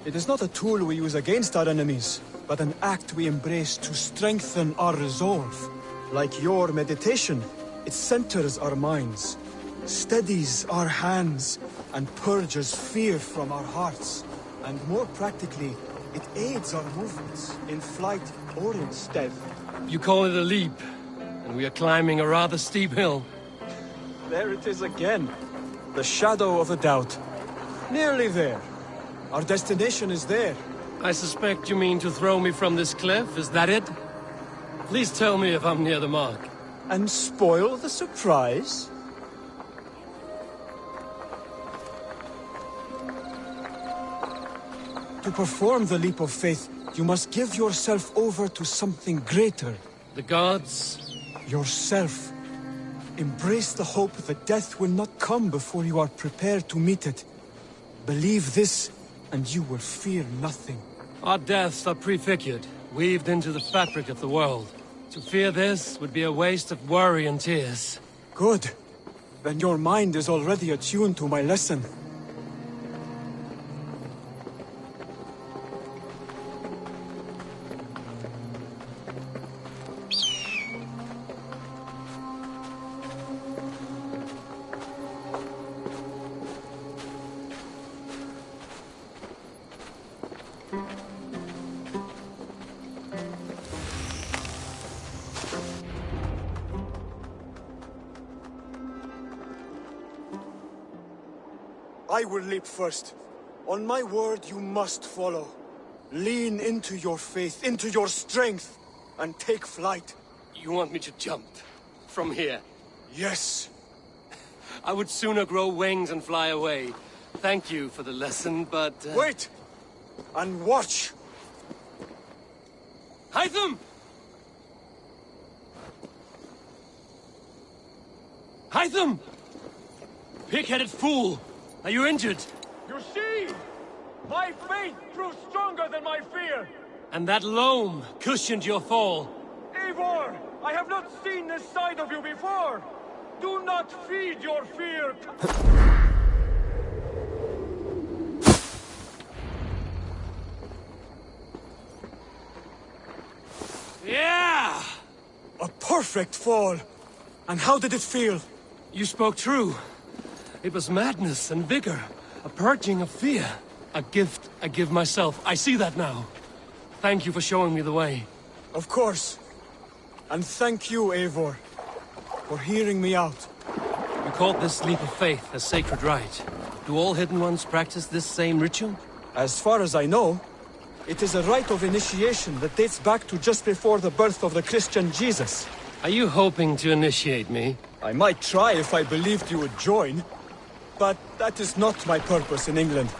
It is not a tool we use against our enemies, but an act we embrace to strengthen our resolve. Like your meditation, it centers our minds, steadies our hands, and purges fear from our hearts. And more practically, it aids our movements, in flight or in stealth. You call it a leap, and we are climbing a rather steep hill. There it is again. The shadow of a doubt. Nearly there. Our destination is there. I suspect you mean to throw me from this cliff, is that it? Please tell me if I'm near the mark. And spoil the surprise? To perform the leap of faith, you must give yourself over to something greater. The gods? Yourself. Embrace the hope that death will not come before you are prepared to meet it. Believe this, and you will fear nothing. Our deaths are prefigured, weaved into the fabric of the world. To fear this would be a waste of worry and tears. Good. Then your mind is already attuned to my lesson. I will leap first. On my word, you must follow. Lean into your faith, into your strength, and take flight. You want me to jump? From here? Yes. I would sooner grow wings and fly away. Thank you for the lesson, but... Wait! And watch! Hytham! Hytham! Pig-headed fool! Are you injured? You see? My faith grew stronger than my fear! And that loam cushioned your fall. Eivor! I have not seen this side of you before! Do not feed your fear! Yeah! A perfect fall! And how did it feel? You spoke true. It was madness and vigor, a purging of fear. A gift I give myself. I see that now. Thank you for showing me the way. Of course. And thank you, Eivor, for hearing me out. You called this leap of faith a sacred rite. Do all Hidden Ones practice this same ritual? As far as I know, it is a rite of initiation that dates back to just before the birth of the Christian Jesus. Are you hoping to initiate me? I might try if I believed you would join. But that is not my purpose in England.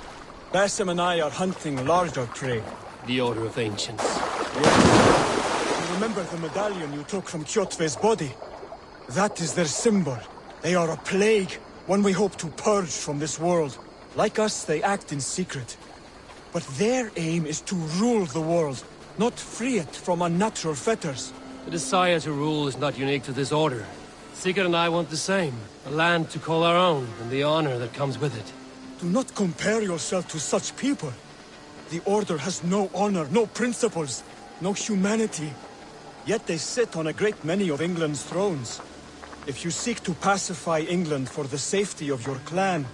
Basim and I are hunting larger prey. The Order of Ancients. Yes. You remember the medallion you took from Kjotve's body? That is their symbol. They are a plague, one we hope to purge from this world. Like us, they act in secret. But their aim is to rule the world, not free it from unnatural fetters. The desire to rule is not unique to this order. Sigurd and I want the same. A land to call our own, and the honor that comes with it. Do not compare yourself to such people. The Order has no honor, no principles, no humanity. Yet they sit on a great many of England's thrones. If you seek to pacify England for the safety of your clan...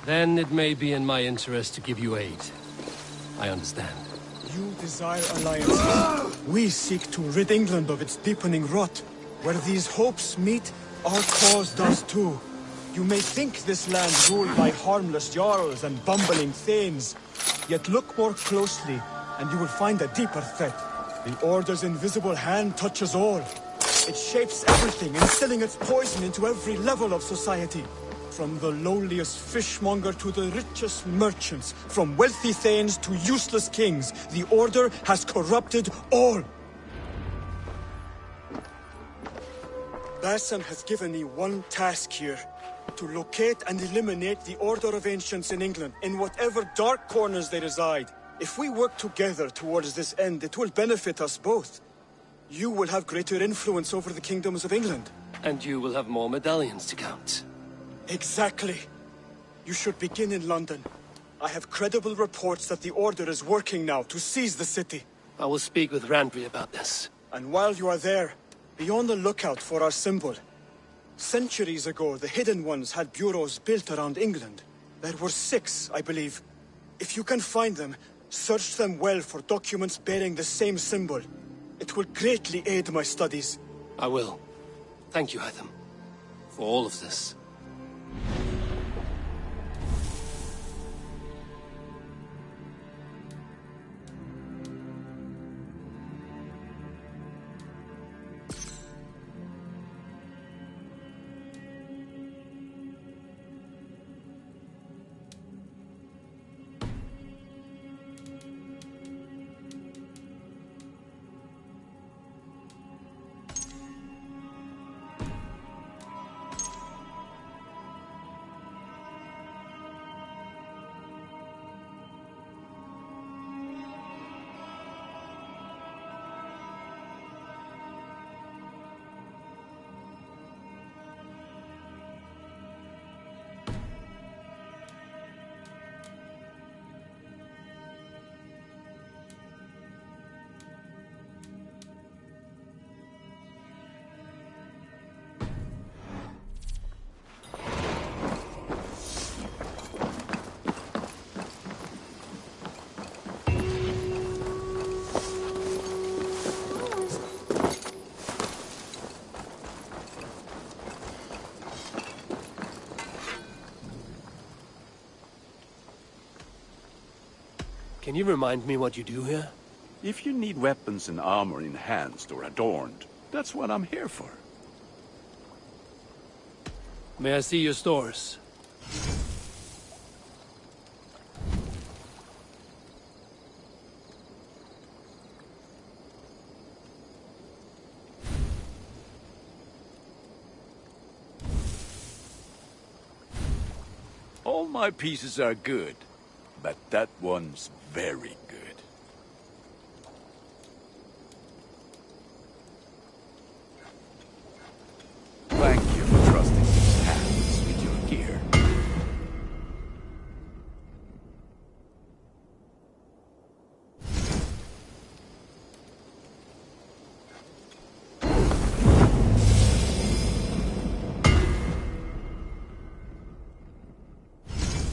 Then it may be in my interest to give you aid. I understand. You desire alliance. We seek to rid England of its deepening rot. Where these hopes meet, our cause does too. You may think this land ruled by harmless jarls and bumbling thanes. Yet look more closely, and you will find a deeper threat. The Order's invisible hand touches all. It shapes everything, instilling its poison into every level of society. From the lowliest fishmonger to the richest merchants, from wealthy thanes to useless kings, the Order has corrupted all. Basan has given me one task here. To locate and eliminate the Order of Ancients in England, in whatever dark corners they reside. If we work together towards this end, it will benefit us both. You will have greater influence over the kingdoms of England. And you will have more medallions to count. Exactly. You should begin in London. I have credible reports that the Order is working now to seize the city. I will speak with Randry about this. And while you are there, be on the lookout for our symbol. Centuries ago, the Hidden Ones had bureaus built around England. There were 6, I believe. If you can find them, search them well for documents bearing the same symbol. It will greatly aid my studies. I will. Thank you, Hytham, for all of this. Can you remind me what you do here? If you need weapons and armor enhanced or adorned, that's what I'm here for. May I see your stores? All my pieces are good, but that one's very good. Thank you for trusting these hands with your gear.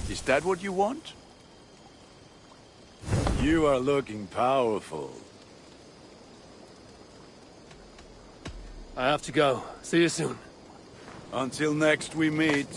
Is that what you want? You are looking powerful. I have to go. See you soon. Until next we meet.